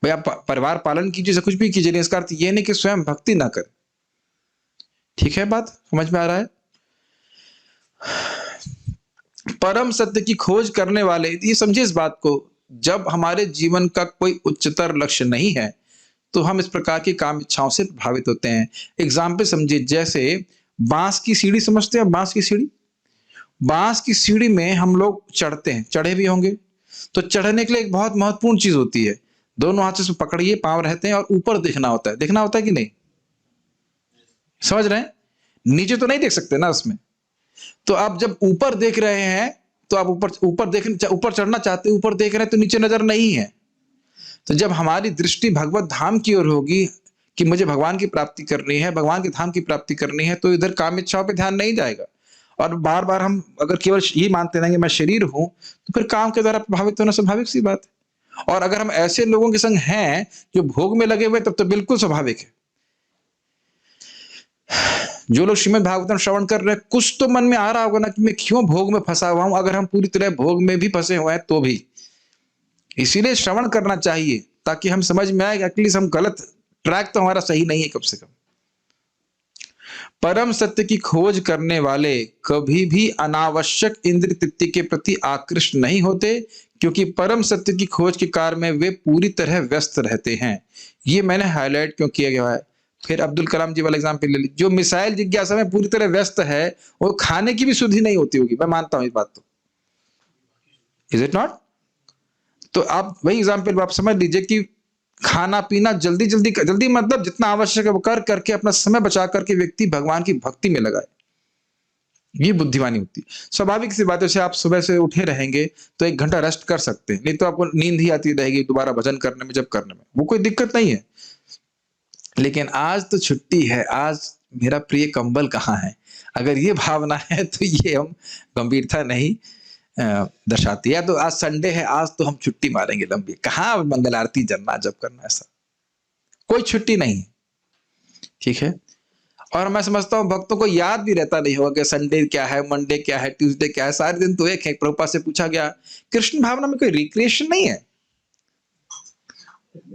भाई आप परिवार पालन कीजिए, कुछ भी कीजिए, इसका अर्थ ये नहीं कि स्वयं भक्ति ना करें। ठीक है, बात समझ में आ रहा है? परम सत्य की खोज करने वाले, ये समझिए इस बात को, जब हमारे जीवन का कोई उच्चतर लक्ष्य नहीं है तो हम इस प्रकार की काम इच्छाओं से प्रभावित होते हैं। एग्जाम्पल समझिए, जैसे बांस की सीढ़ी, समझते हैं बांस की सीढ़ी? बांस की सीढ़ी में हम लोग चढ़ते हैं, चढ़े भी होंगे। तो चढ़ने के लिए एक बहुत महत्वपूर्ण चीज होती है, दोनों हाथ से पकड़िए, पांव रहते हैं और ऊपर देखना होता है। देखना होता है कि नहीं? समझ रहे हैं? नीचे तो नहीं देख सकते ना उसमें। तो आप जब ऊपर देख रहे हैं, तो आप ऊपर चढ़ना चाहते हैं, ऊपर देख रहे हैं तो नीचे नजर नहीं है। तो जब हमारी दृष्टि भगवत धाम की ओर होगी कि मुझे भगवान की प्राप्ति करनी है, भगवान के धाम की प्राप्ति करनी है, तो इधर काम इच्छाओं पे ध्यान नहीं जाएगा। और बार बार हम अगर केवल ये मानते रहेंगे मैं शरीर हूं, तो फिर काम के द्वारा प्रभावित होना स्वाभाविक सी बात है। और अगर हम ऐसे लोगों के संग हैं जो भोग में लगे हुए, तब तो बिल्कुल स्वाभाविक है। जो लोग श्रीमद् भागवतम श्रवण कर रहे हैं, कुछ तो मन में आ रहा होगा ना कि मैं क्यों भोग में फंसा हुआ हूं, अगर हम पूरी तरह भोग में भी फंसे हुए हैं तो भी। इसीलिए श्रवण करना चाहिए ताकि हम समझ में आए कि एटलीस्ट हम गलत ट्रैक तो हमारा सही नहीं है कम से कम। परम सत्य की खोज करने वाले कभी भी अनावश्यक इंद्रिय तृप्ति के प्रति आकृष्ट नहीं होते, क्योंकि परम सत्य की खोज के कार्य में वे पूरी तरह व्यस्त रहते हैं। ये मैंने हाईलाइट क्यों किया गया है। फिर अब्दुल कलाम जी वाला एग्जाम्पल ले लीजिए, जो मिसाइल जिज्ञासा में पूरी तरह व्यस्त है, वो खाने की भी सुधि नहीं होती होगी, मैं मानता हूं इस बात। तो इज इट नॉट? तो आप वही एग्जाम्पल आप समझ लीजिए कि खाना पीना जल्दी जल्दी जल्दी मतलब जितना आवश्यक है वो कर करके अपना समय बचा करके व्यक्ति भगवान की भक्ति में लगाए, ये बुद्धिमानी होती है। स्वाभाविक सी बात है, से आप सुबह से उठे रहेंगे तो 1 घंटा रेस्ट कर सकते हैं, नहीं तो आपको नींद ही आती रहेगी दोबारा भजन करने में, जब करने में वो कोई दिक्कत नहीं है। लेकिन आज तो छुट्टी है, आज मेरा प्रिय कंबल कहाँ है, अगर ये भावना है तो ये हम गंभीरता नहीं दर्शाती है। तो आज संडे है, आज तो हम छुट्टी मारेंगे लंबी, कहाँ मंगल आरती जपना जब करना, ऐसा कोई छुट्टी नहीं, ठीक है। और मैं समझता हूं भक्तों को याद भी रहता नहीं होगा कि संडे क्या है, मंडे क्या है, ट्यूसडे क्या है, सारे दिन तो एक है। प्रभुपाद से पूछा गया, कृष्ण भावना में कोई रिक्रिएशन नहीं है,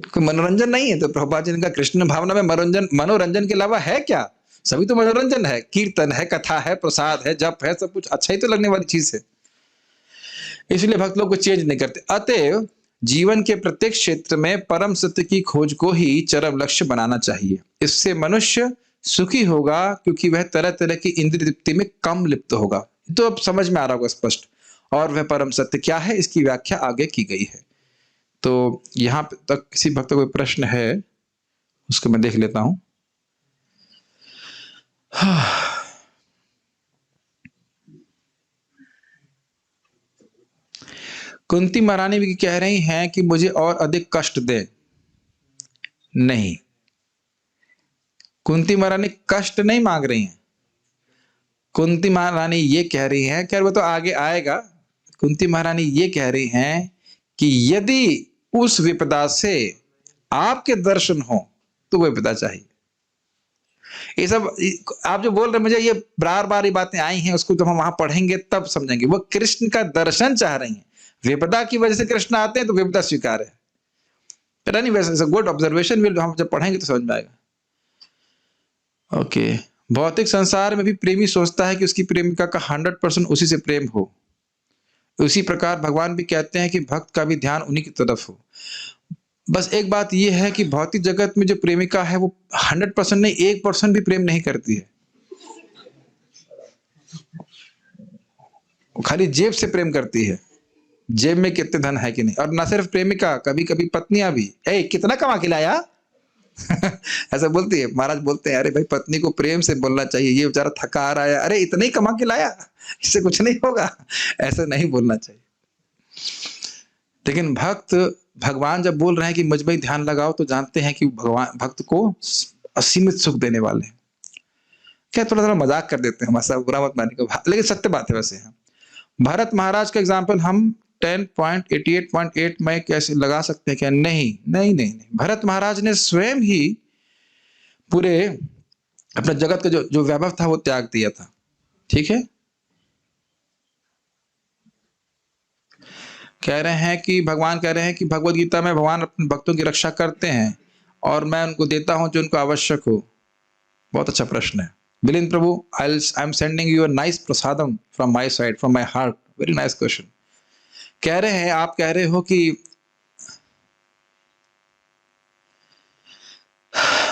कोई मनोरंजन नहीं है? तो प्रभुपाद जी ने कहा, कृष्ण भावना में मनोरंजन के अलावा है क्या? सभी तो मनोरंजन है, कीर्तन है, कथा है, प्रसाद है, जप है, सब कुछ अच्छा ही तो लगने वाली चीज है। इसलिए भक्त लोग को चेंज नहीं करते। अतएव जीवन के प्रत्येक क्षेत्र में परम सत्य की खोज को ही चरम लक्ष्य बनाना चाहिए। इससे मनुष्य सुखी होगा, क्योंकि वह तरह तरह की इंद्रिय तृप्ति में कम लिप्त होगा। तो अब समझ में आ रहा होगा स्पष्ट। और वह परम सत्य क्या है, इसकी व्याख्या आगे की गई है। तो यहां तक किसी भक्त का कोई प्रश्न है, उसको मैं देख लेता हूं। कुंती महारानी भी कह रही हैं कि मुझे और अधिक कष्ट दे। नहीं, कुंती महारानी कष्ट नहीं मांग रही हैं। कुंती महारानी ये कह रही हैं, खैर वो तो आगे आएगा। कुंती महारानी ये कह रही हैं कि यदि उस विपदा से आपके दर्शन हो तो वो विपदा चाहिए। ये सब आप जो बोल रहे हैं, मुझे ये बार बार ये बातें आई हैं, उसको जब हम वहां पढ़ेंगे तब समझेंगे। वो कृष्ण का दर्शन चाह रही हैं, विपदा की वजह से कृष्ण आते हैं तो विपदा स्वीकार है। पता नहीं, वैसे गुड ऑब्जर्वेशन, विल हम जब पढ़ेंगे तो समझ में आएगा। ओके, भौतिक संसार में भी प्रेमी सोचता है कि उसकी प्रेमिका का 100% उसी से प्रेम हो। उसी प्रकार भगवान भी कहते हैं कि भक्त का भी ध्यान उन्हीं की तरफ हो। बस एक बात यह है कि भौतिक जगत में जो प्रेमिका है वो 100% नहीं, 1% भी प्रेम नहीं करती है, वो खाली जेब से प्रेम करती है, जेब में कितने धन है कि नहीं। और ना सिर्फ प्रेमिका, कभी कभी पत्नियां भी, ए कितना कमा के लाया ऐसा बोलती है। महाराज बोलते हैं, अरे भाई पत्नी को प्रेम से बोलना चाहिए, ये बेचारा थका आ रहा है, अरे इतना ही कमा के लाया, इससे कुछ नहीं होगा, ऐसा नहीं बोलना चाहिए। लेकिन भगवान जब बोल रहे हैं कि मुझ में ध्यान लगाओ, तो जानते हैं कि भगवान भक्त को असीमित सुख देने वाले हैं। क्या थोड़ा थोड़ा मजाक कर देते हैं, हमारा बुरा मत मानिए, लेकिन सत्य बात है। वैसे भरत महाराज का एग्जाम्पल हम 10.88.8 में कैसे लगा सकते हैं क्या? नहीं नहीं नहीं नहीं, भरत महाराज ने स्वयं ही पूरे अपने जगत का जो वैभव था वो त्याग दिया था, ठीक है। कह रहे हैं कि भगवान कह रहे हैं कि भगवत गीता में भगवान अपने भक्तों की रक्षा करते हैं और मैं उनको देता हूं जो उनको आवश्यक हो। बहुत अच्छा प्रश्न है। Milind Prabhu, I am sending you a nice prasadam from my side, from my heart. Very nice question. कह रहे हैं, आप कह रहे हो कि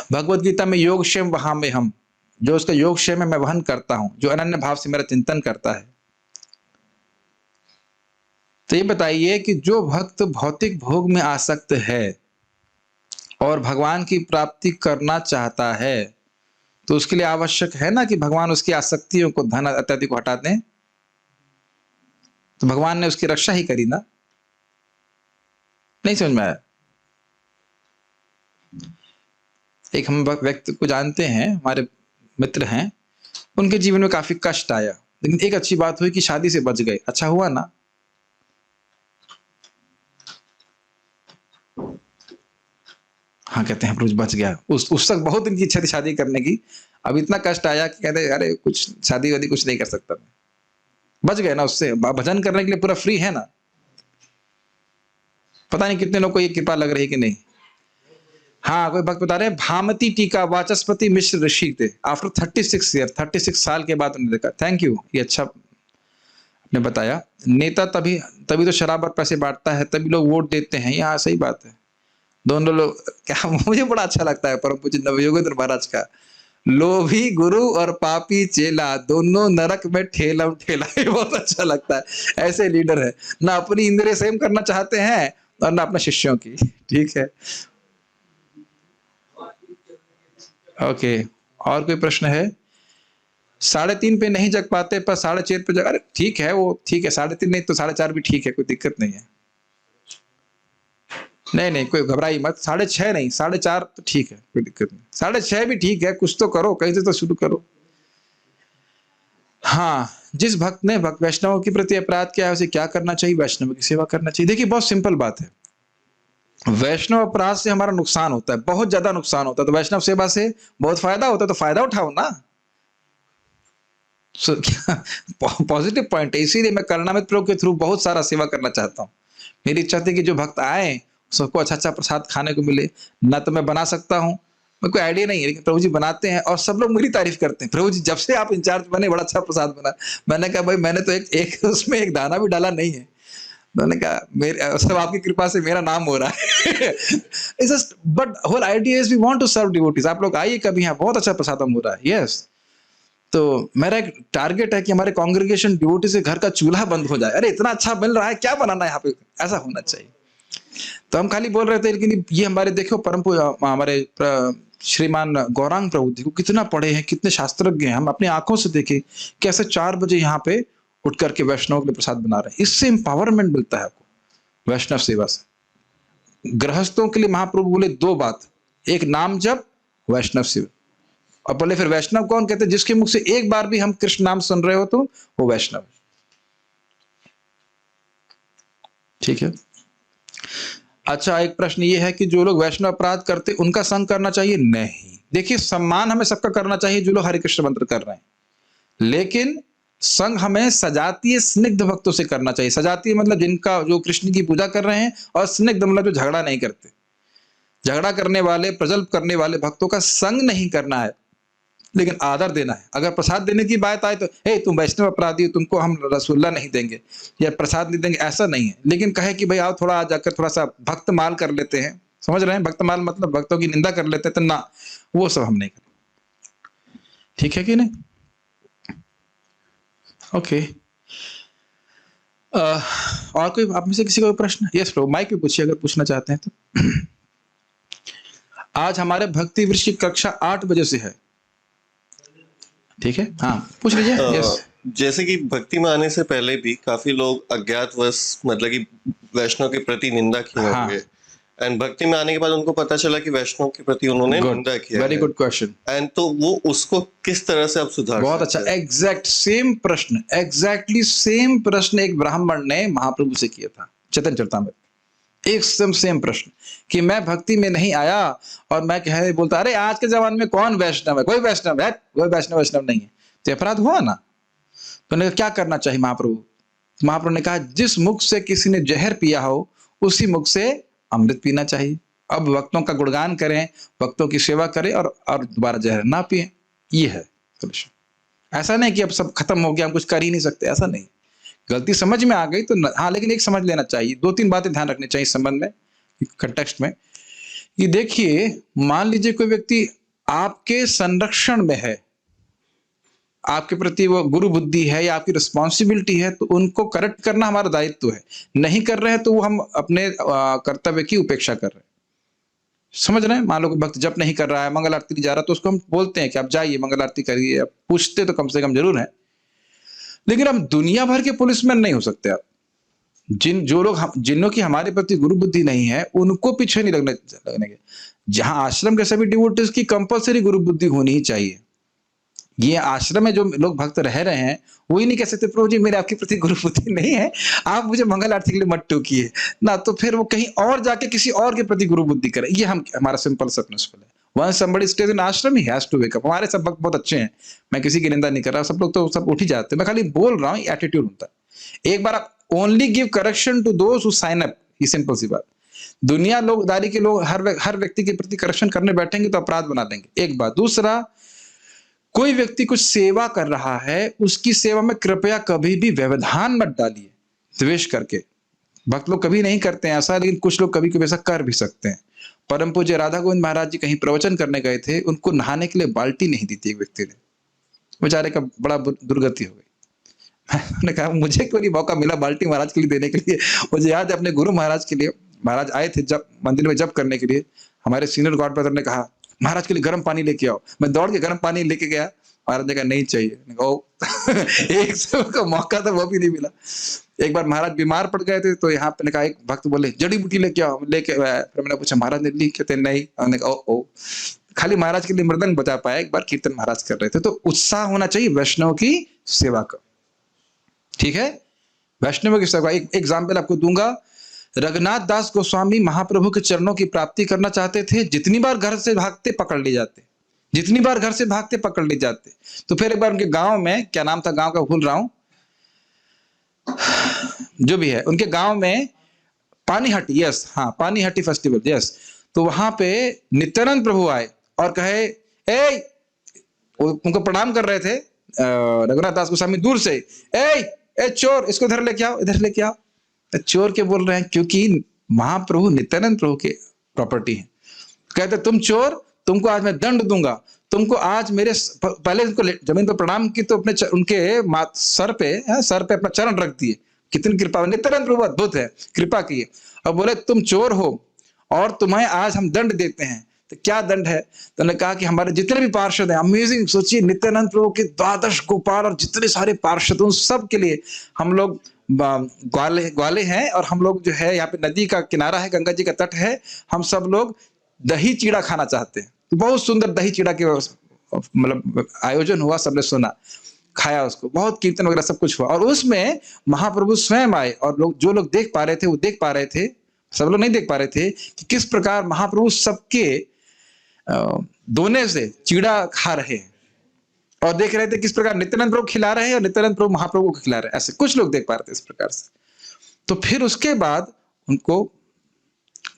भगवत गीता में योगक्षेम वहां में हम, जो उसका योगक्षेम है मैं वहन करता हूं, जो अनन्य भाव से मेरा चिंतन करता है। तो ये बताइए कि जो भक्त भौतिक भोग में आसक्त है और भगवान की प्राप्ति करना चाहता है, तो उसके लिए आवश्यक है ना कि भगवान उसकी आसक्तियों को, धन इत्यादि को हटा दें। तो भगवान ने उसकी रक्षा ही करी ना। नहीं समझ में आया? एक हम व्यक्ति को जानते हैं, हमारे मित्र हैं, उनके जीवन में काफी कष्ट आया, लेकिन एक अच्छी बात हुई कि शादी से बच गए। अच्छा हुआ ना। हाँ, कहते हैं प्रभु बच गया। उस तक बहुत इनकी इच्छा थी शादी करने की, अब इतना कष्ट आया कि कहते अरे कुछ शादी वादी कुछ नहीं कर सकता मैं। बच गए ना उससे, भजन करने के लिए पूरा फ्री है ना। पता नहीं कितने लोग को ये कृपा लग रही कि नहीं। हाँ, कोई भक्त बता रहे हैं भामती टीका वाचस्पति मिश्र ऋषि थे आफ्टर 36 ईयर, 36 साल के बाद उन्होंने देखा। थैंक यू, ये अच्छा आपने बताया। नेता तभी तभी तो शराब और पैसे बांटता है, तभी लोग वोट देते हैं। यहाँ सही बात है। दोनों लोग क्या, मुझे बड़ा अच्छा लगता है परम पूज्य नवयोगेंद्र महाराज का, लोभी गुरु और पापी चेला दोनों नरक में ठेलम ठेला। ये बहुत अच्छा लगता है। ऐसे लीडर है, ना अपनी इंद्रिय संयम करना चाहते हैं और ना अपने शिष्यों की। ठीक है, ओके। और कोई प्रश्न है? 3:30 पे नहीं जग पाते पर 4:30 पे जग, अरे ठीक है, वो ठीक है। 3:30 नहीं तो 4:30 भी ठीक है, कोई दिक्कत नहीं है। नहीं कोई घबराई मत। 6:30 नहीं, 4:30 तो ठीक है, कोई दिक्कत नहीं। 6:30 भी ठीक है, कुछ तो करो, कहीं से तो शुरू करो। हाँ, जिस भक्त ने भक्त वैष्णव के प्रति अपराध किया है उसे क्या करना चाहिए? वैष्णव की सेवा करना चाहिए। देखिए बहुत सिंपल बात है, वैष्णव अपराध से हमारा नुकसान होता है, बहुत ज्यादा नुकसान होता है, तो वैष्णव सेवा से बहुत फायदा होता है, तो फायदा उठाओ ना। पॉजिटिव पॉइंट है। इसीलिए मैं करुणामृत प्रभु के थ्रू बहुत सारा सेवा करना चाहता हूँ। मेरी इच्छा थी कि जो भक्त आए सबको अच्छा अच्छा प्रसाद खाने को मिले। ना तो मैं बना सकता हूँ, मेरे को आइडिया नहीं है, लेकिन प्रभु जी बनाते हैं और सब लोग मेरी तारीफ करते हैं। प्रभु जी जब से आप इंचार्ज बने बड़ा अच्छा प्रसाद बना। मैंने कहा भाई मैंने तो एक उसमें एक दाना भी डाला नहीं है। मैंने कहा मेरे सब आपकी कृपा से मेरा नाम हो रहा है। It's just but whole idea is we want to serve devotees. आप लोग आइए कभी यहाँ, बहुत अच्छा प्रसाद हो रहा है। यस, तो मेरा एक टारगेट है कि हमारे कांग्रेगेशन डिवोटी से घर का चूल्हा बंद हो जाए। अरे इतना अच्छा मिल रहा है, क्या बनाना है यहाँ पे, ऐसा होना चाहिए। तो हम खाली बोल रहे थे, लेकिन ये हमारे देखो परम हमारे श्रीमान गौरांग प्रभु जी को कितना पढ़े हैं, कितने शास्त्रज्ञ हैं। हम अपनी आंखों से देखे कैसे 4 बजे यहाँ पे उठ करके वैष्णव के लिए प्रसाद बना रहे हैं। इससे एम्पावरमेंट मिलता है आपको वैष्णव सेवा से। गृहस्थों के लिए महाप्रभु बोले 2 बात, एक नाम जप, वैष्णव सेवा। और बोले फिर वैष्णव कौन? कहते जिसके मुख से एक बार भी हम कृष्ण नाम सुन रहे हो तो वो वैष्णव। ठीक है। अच्छा, एक प्रश्न ये है कि जो लोग वैष्णव अपराध करते उनका संग करना चाहिए? नहीं। देखिए सम्मान हमें सबका करना चाहिए जो लोग हरे कृष्ण मंत्र कर रहे हैं, लेकिन संग हमें सजातीय स्निग्ध भक्तों से करना चाहिए। सजातीय मतलब जिनका जो कृष्ण की पूजा कर रहे हैं, और स्निग्ध मतलब जो झगड़ा नहीं करते। झगड़ा करने वाले, प्रजल्प करने वाले भक्तों का संग नहीं करना है, लेकिन आदर देना है। अगर प्रसाद देने की बात आए तो हे तुम वैष्णव अपराधी हो, तुमको हम रसगुल्ला नहीं देंगे या प्रसाद नहीं देंगे, ऐसा नहीं है। लेकिन कहे कि भाई आओ थोड़ा जाकर थोड़ा सा भक्त माल कर लेते हैं, समझ रहे हैं? भक्त माल मतलब भक्तों की निंदा कर लेते हैं, तो ना, वो सब हम नहीं करें। ठीक है कि नहीं? ओके। और कोई आप में से किसी को प्रश्न? यस प्रो, माइक पे पूछिए अगर पूछना चाहते हैं तो। आज हमारे भक्ति वृक्ष की कक्षा 8 बजे से है। ठीक है, हाँ पूछ लीजिए। यस, जैसे कि भक्ति में आने से पहले भी काफी लोग अज्ञातवश मतलब कि वैष्णव के प्रति निंदा किए होंगे, एंड भक्ति में आने के बाद उनको पता चला कि वैष्णव के प्रति उन्होंने निंदा किया। Very good question. एंड तो वो उसको किस तरह से आप सुधार? बहुत अच्छा, एग्जैक्ट सेम प्रश्न, एग्जैक्टली सेम प्रश्न एक ब्राह्मण ने महाप्रभु से किया था चैतन्य चरितामृत। एकदम सेम प्रश्न कि मैं भक्ति में नहीं आया और मैं कह बोलता अरे आज के जमाने में कौन वैष्णव है, कोई वैष्णव है, कोई वैष्णव नहीं है, तो अपराध हुआ ना। तो उन्होंने क्या करना चाहिए महाप्रभु? महाप्रभु ने कहा जिस मुख से किसी ने जहर पिया हो उसी मुख से अमृत पीना चाहिए। अब भक्तों का गुणगान करें, भक्तों की सेवा करें और दोबारा जहर ना पिए। ये है सोल्यूशन। ऐसा नहीं कि अब सब खत्म हो गया, हम कुछ कर ही नहीं सकते, ऐसा नहीं। गलती समझ में आ गई तो हाँ, लेकिन एक समझ लेना चाहिए, 2-3 बातें ध्यान रखनी चाहिए इस संबंध में, कंटेक्स्ट में। कि देखिए मान लीजिए कोई व्यक्ति आपके संरक्षण में है, आपके प्रति वो गुरु बुद्धि है या आपकी रिस्पॉन्सिबिलिटी है, तो उनको करेक्ट करना हमारा दायित्व है। नहीं कर रहे हैं तो वो हम अपने कर्तव्य की उपेक्षा कर रहे हैं। समझ रहे हैं? मान लो भक्त जप नहीं कर रहा है, मंगल आरती नहीं जा रहा, तो उसको हम बोलते हैं कि आप जाइए मंगल आरती करिए। आप पूछते तो कम से कम जरूर है, लेकिन हम दुनिया भर के पुलिसमैन नहीं हो सकते। आप जिनों की हमारे प्रति गुरु बुद्धि नहीं है उनको पीछे नहीं लगने के। जहां आश्रम के सभी डिवोटीज की कंपलसरी गुरु बुद्धि होनी ही चाहिए, ये आश्रम में जो लोग भक्त रह रहे हैं वही नहीं कह सकते प्रभु जी मेरे आपके प्रति गुरु बुद्धि नहीं है, आप मुझे मंगल आरती के लिए मत टोकिए ना, तो फिर वो कहीं और जाके किसी और के प्रति गुरु बुद्धि करे। ये हमारा सिंपल सा प्रिंसिपल है। Once somebody stays in ashram, he has to wake up। हमारे सब भक्त बहुत अच्छे हैं, मैं किसी की निंदा नहीं कर रहा, सब लोग तो सब उठ ही जाते हैं, मैं खाली बोल रहा हूँ एटीट्यूड होता है। एक बार आप only give correction to those who sign up, ये सिंपल सी बात। दुनिया लोगदारी के लोग हर व्यक्ति के प्रति करेक्शन करने बैठेंगे तो अपराध बना देंगे, एक बात। दूसरा, कोई व्यक्ति कुछ सेवा कर रहा है, उसकी सेवा में कृपया कभी भी व्यवधान मत डालिए द्वेष करके। भक्त लोग कभी नहीं करते हैं ऐसा, लेकिन कुछ लोग कभी कभी ऐसा कर भी सकते हैं। परम पूज्य राधा गोविंद महाराज जी कहीं प्रवचन करने गए थे, उनको नहाने के लिए बाल्टी नहीं दी थी एक व्यक्ति ने, बेचारे का बड़ा दुर्गति हो गई। मैंने कहा मुझे क्यों नहीं मौका मिला बाल्टी महाराज के लिए देने के लिए। मुझे याद है अपने गुरु महाराज के लिए, महाराज आए थे जब मंदिर में जप करने के लिए, हमारे सीनियर गॉड ब्रदर ने कहा महाराज के लिए गर्म पानी लेके आओ। मैं दौड़ के गर्म पानी लेके गया, महाराज ने कहा नहीं चाहिए। एक का मौका था वो भी नहीं मिला। एक बार महाराज बीमार पड़ गए थे तो यहाँ पे कहा, एक भक्त बोले जड़ी बूटी लेके आओ, लेके फिर मैंने पूछा महाराज ने ली, कहते नहीं। हमने कहा ओ खाली महाराज के लिए मृदंग बजा पाया, एक बार कीर्तन महाराज कर रहे थे। तो उत्साह होना चाहिए वैष्णव की सेवा का, ठीक है, वैष्णव की सेवा। एक एग्जाम्पल आपको दूंगा, रघुनाथ दास गोस्वामी महाप्रभु के चरणों की प्राप्ति करना चाहते थे, जितनी बार घर से भागते पकड़ ले जाते, जितनी बार घर से भागते पकड़ ले जाते। तो फिर एक बार उनके गांव में, क्या नाम था गांव का भूल रहा हूं, जो भी है, उनके गांव में पानीहट्टी, यस हाँ पानीहट्टी फेस्टिवल, यस। तो वहां पे नित्यानंद प्रभु आए और कहे उनको प्रणाम कर रहे थे रघुनाथ दास गोस्वामी दूर से, ए चोर इसको इधर लेके आओ, इधर लेके आओ। चोर के बोल रहे हैं क्योंकि महाप्रभु नित्यानंद प्रभु के प्रॉपर्टी है। कहते तुम चोर, तुमको आज मैं दंड दूंगा, तुमको आज मेरे पहले उनको जमीन पर प्रणाम की तो अपने उनके सर पे अपना चरण रख दिए। कितनी कृपा, नित्यानंद प्रभु अद्भुत है, कृपा की। और बोले तुम चोर हो और तुम्हें आज हम दंड देते हैं। तो क्या दंड है? तो उन्होंने कहा कि हमारे जितने भी पार्षद हैं, अमेजिंग, सोचिए नित्यानंद प्रभु के 12 गोपाल और जितने सारे पार्षद, उन सब के लिए हम लोग ग्वाले हैं, और हम लोग जो है यहाँ पे नदी का किनारा है, गंगा जी का तट है, हम सब लोग दही चीड़ा खाना चाहते हैं। तो बहुत सुंदर दही चीड़ा के मतलब आयोजन हुआ, सबने सुना, खाया उसको, बहुत कीर्तन वगैरह सब कुछ हुआ। और उसमें महाप्रभु स्वयं आए और जो लोग देख पा रहे थे वो देख पा रहे थे, सब लोग नहीं देख पा रहे थे कि किस प्रकार महाप्रभु सबके दोने से चीड़ा खा रहे हैं, और देख रहे थे किस प्रकार नित्यानंद प्रभु खिला रहे हैं और नित्यानंद प्रभु महाप्रभु को खिला रहे हैं। ऐसे कुछ लोग देख पा रहे थे इस प्रकार से। तो फिर उसके बाद उनको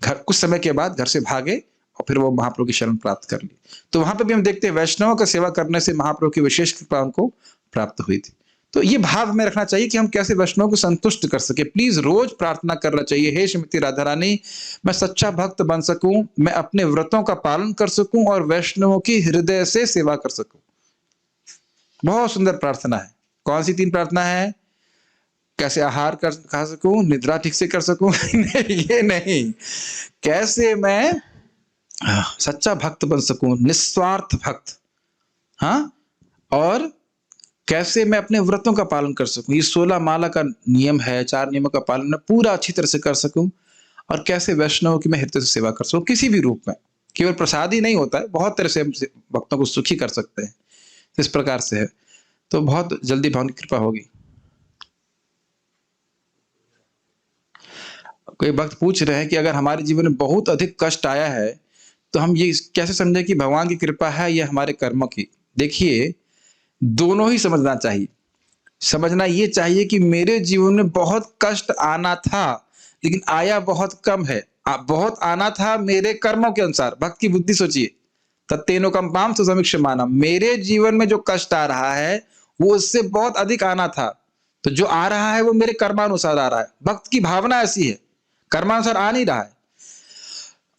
कुछ समय के बाद घर से भागे और फिर वो महाप्रभु की शरण प्राप्त कर ली। तो वहां पर भी हम देखते हैं वैष्णवों का सेवा करने से महाप्रभु की विशेष कृपा उनको प्राप्त हुई थी। तो ये भाव हमें रखना चाहिए कि हम कैसे वैष्णव को संतुष्ट कर सके। प्लीज रोज प्रार्थना करना चाहिए, हे श्रीमती राधा रानी, मैं सच्चा भक्त बन सकूं, मैं अपने व्रतों का पालन कर सकूं और वैष्णवों की हृदय से सेवा कर सकूं। बहुत सुंदर प्रार्थना है। कौन सी 3 प्रार्थना है? कैसे आहार खा सकूं, निद्रा ठीक से कर सकूं ये नहीं, कैसे मैं सच्चा भक्त बन सकूं, निस्वार्थ भक्त, हाँ, और कैसे मैं अपने व्रतों का पालन कर सकूं। ये 16 माला का नियम है, 4 नियमों का पालन मैं पूरा अच्छी तरह से कर सकूं, और कैसे वैष्णव की मैं हृदय से सेवा कर सकूं, किसी भी रूप में। केवल प्रसाद ही नहीं होता है, बहुत तरह से हम भक्तों को सुखी कर सकते हैं, इस प्रकार से है। तो बहुत जल्दी भगवान की कृपा होगी। कोई भक्त पूछ रहे हैं कि अगर हमारे जीवन में बहुत अधिक कष्ट आया है तो हम ये कैसे समझें कि भगवान की कृपा है या हमारे कर्मों की? देखिए, दोनों ही समझना चाहिए। समझना ये चाहिए कि मेरे जीवन में बहुत कष्ट आना था, लेकिन आया बहुत कम है। बहुत आना था मेरे कर्मों के अनुसार। भक्त की बुद्धि सोचिए, तत्तेनो कंपाम सुसमीक्षमानम, मेरे जीवन में जो कष्ट आ रहा है वो उससे बहुत अधिक आना था। तो जो आ रहा है वो मेरे कर्मानुसार आ रहा है। भक्त की भावना ऐसी है, कर्मानुसार आ नहीं रहा है,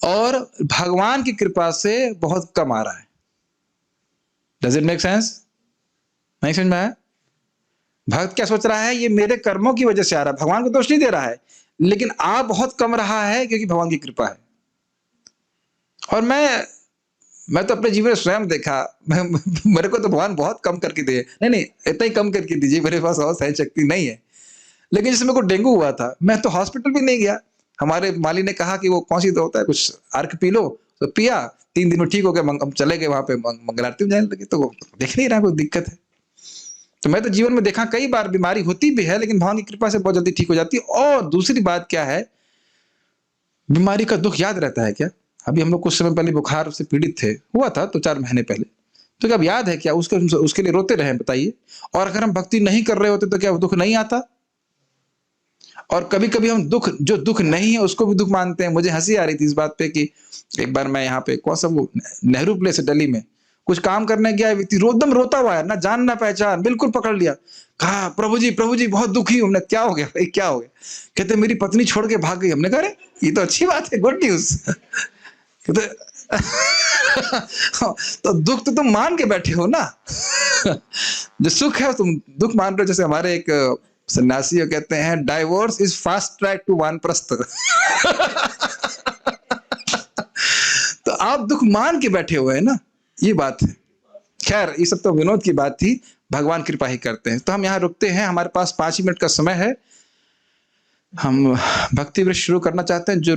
और भगवान की कृपा से बहुत कम आ रहा है। Does it make sense? नहीं समझ में आया? भक्त क्या सोच रहा है, ये मेरे कर्मों की वजह से आ रहा है, भगवान को दोष नहीं दे रहा है, लेकिन आ बहुत कम रहा है क्योंकि भगवान की कृपा है। और मैं तो अपने जीवन में स्वयं देखा, मेरे को तो भगवान बहुत कम करके दिए, नहीं इतना ही कम करके दीजिए, मेरे पास और सहन शक्ति नहीं है। लेकिन जैसे मेरे को डेंगू हुआ था, मैं तो हॉस्पिटल भी नहीं गया। हमारे माली ने कहा कि वो कौन सी होता है, कुछ अर्क पी लो, तो पिया, 3 दिन में ठीक हो गया, हम चले गए वहां पे मंगल आरती में जाने लगे, तो देख नहीं रहा कोई दिक्कत है। तो मैं तो जीवन में देखा कई बार बीमारी होती भी है, लेकिन भगवान की कृपा से बहुत जल्दी ठीक हो जाती है। और दूसरी बात क्या है, बीमारी का दुख याद रहता है क्या? अभी हम लोग कुछ समय पहले बुखार से पीड़ित थे, हुआ था तो 4 महीने पहले, तो क्या अब याद है क्या उसके लिए रोते रहे, बताइए? और अगर हम भक्ति नहीं कर रहे होते तो क्या वो दुख नहीं आता? और कभी कभी हम जो दुख नहीं है उसको भी दुख मानते हैं। मुझे हंसी आ रही थी इस बात पे कि एक बार मैं यहाँ पे कौन सा वो नेहरू प्लेस है दिल्ली में, कुछ काम करने गया व्यक्ति एकदम रोता हुआ है, ना जान ना पहचान, बिल्कुल पकड़ लिया। कहा प्रभु जी बहुत दुखी हूं। हमने क्या हो गया भाई, क्या हो गया? कहते मेरी पत्नी छोड़ के भाग गई। हमने कहा अरे ये तो अच्छी बात है, गुड न्यूज। कहते तो दुख तो तुम मान के बैठे हो ना। जो सुख है तुम दुख मान रहे हो। जैसे हमारे एक सन्यासी कहते हैं, divorce is fast track to vanaprastha. तो आप दुख मान के बैठे हुए हैं ना, ये बात है। खैर ये सब तो विनोद की बात थी, भगवान कृपा ही करते हैं। तो हम यहाँ रुकते हैं, हमारे पास 5 मिनट का समय है। हम भक्ति वृक्ष शुरू करना चाहते हैं। जो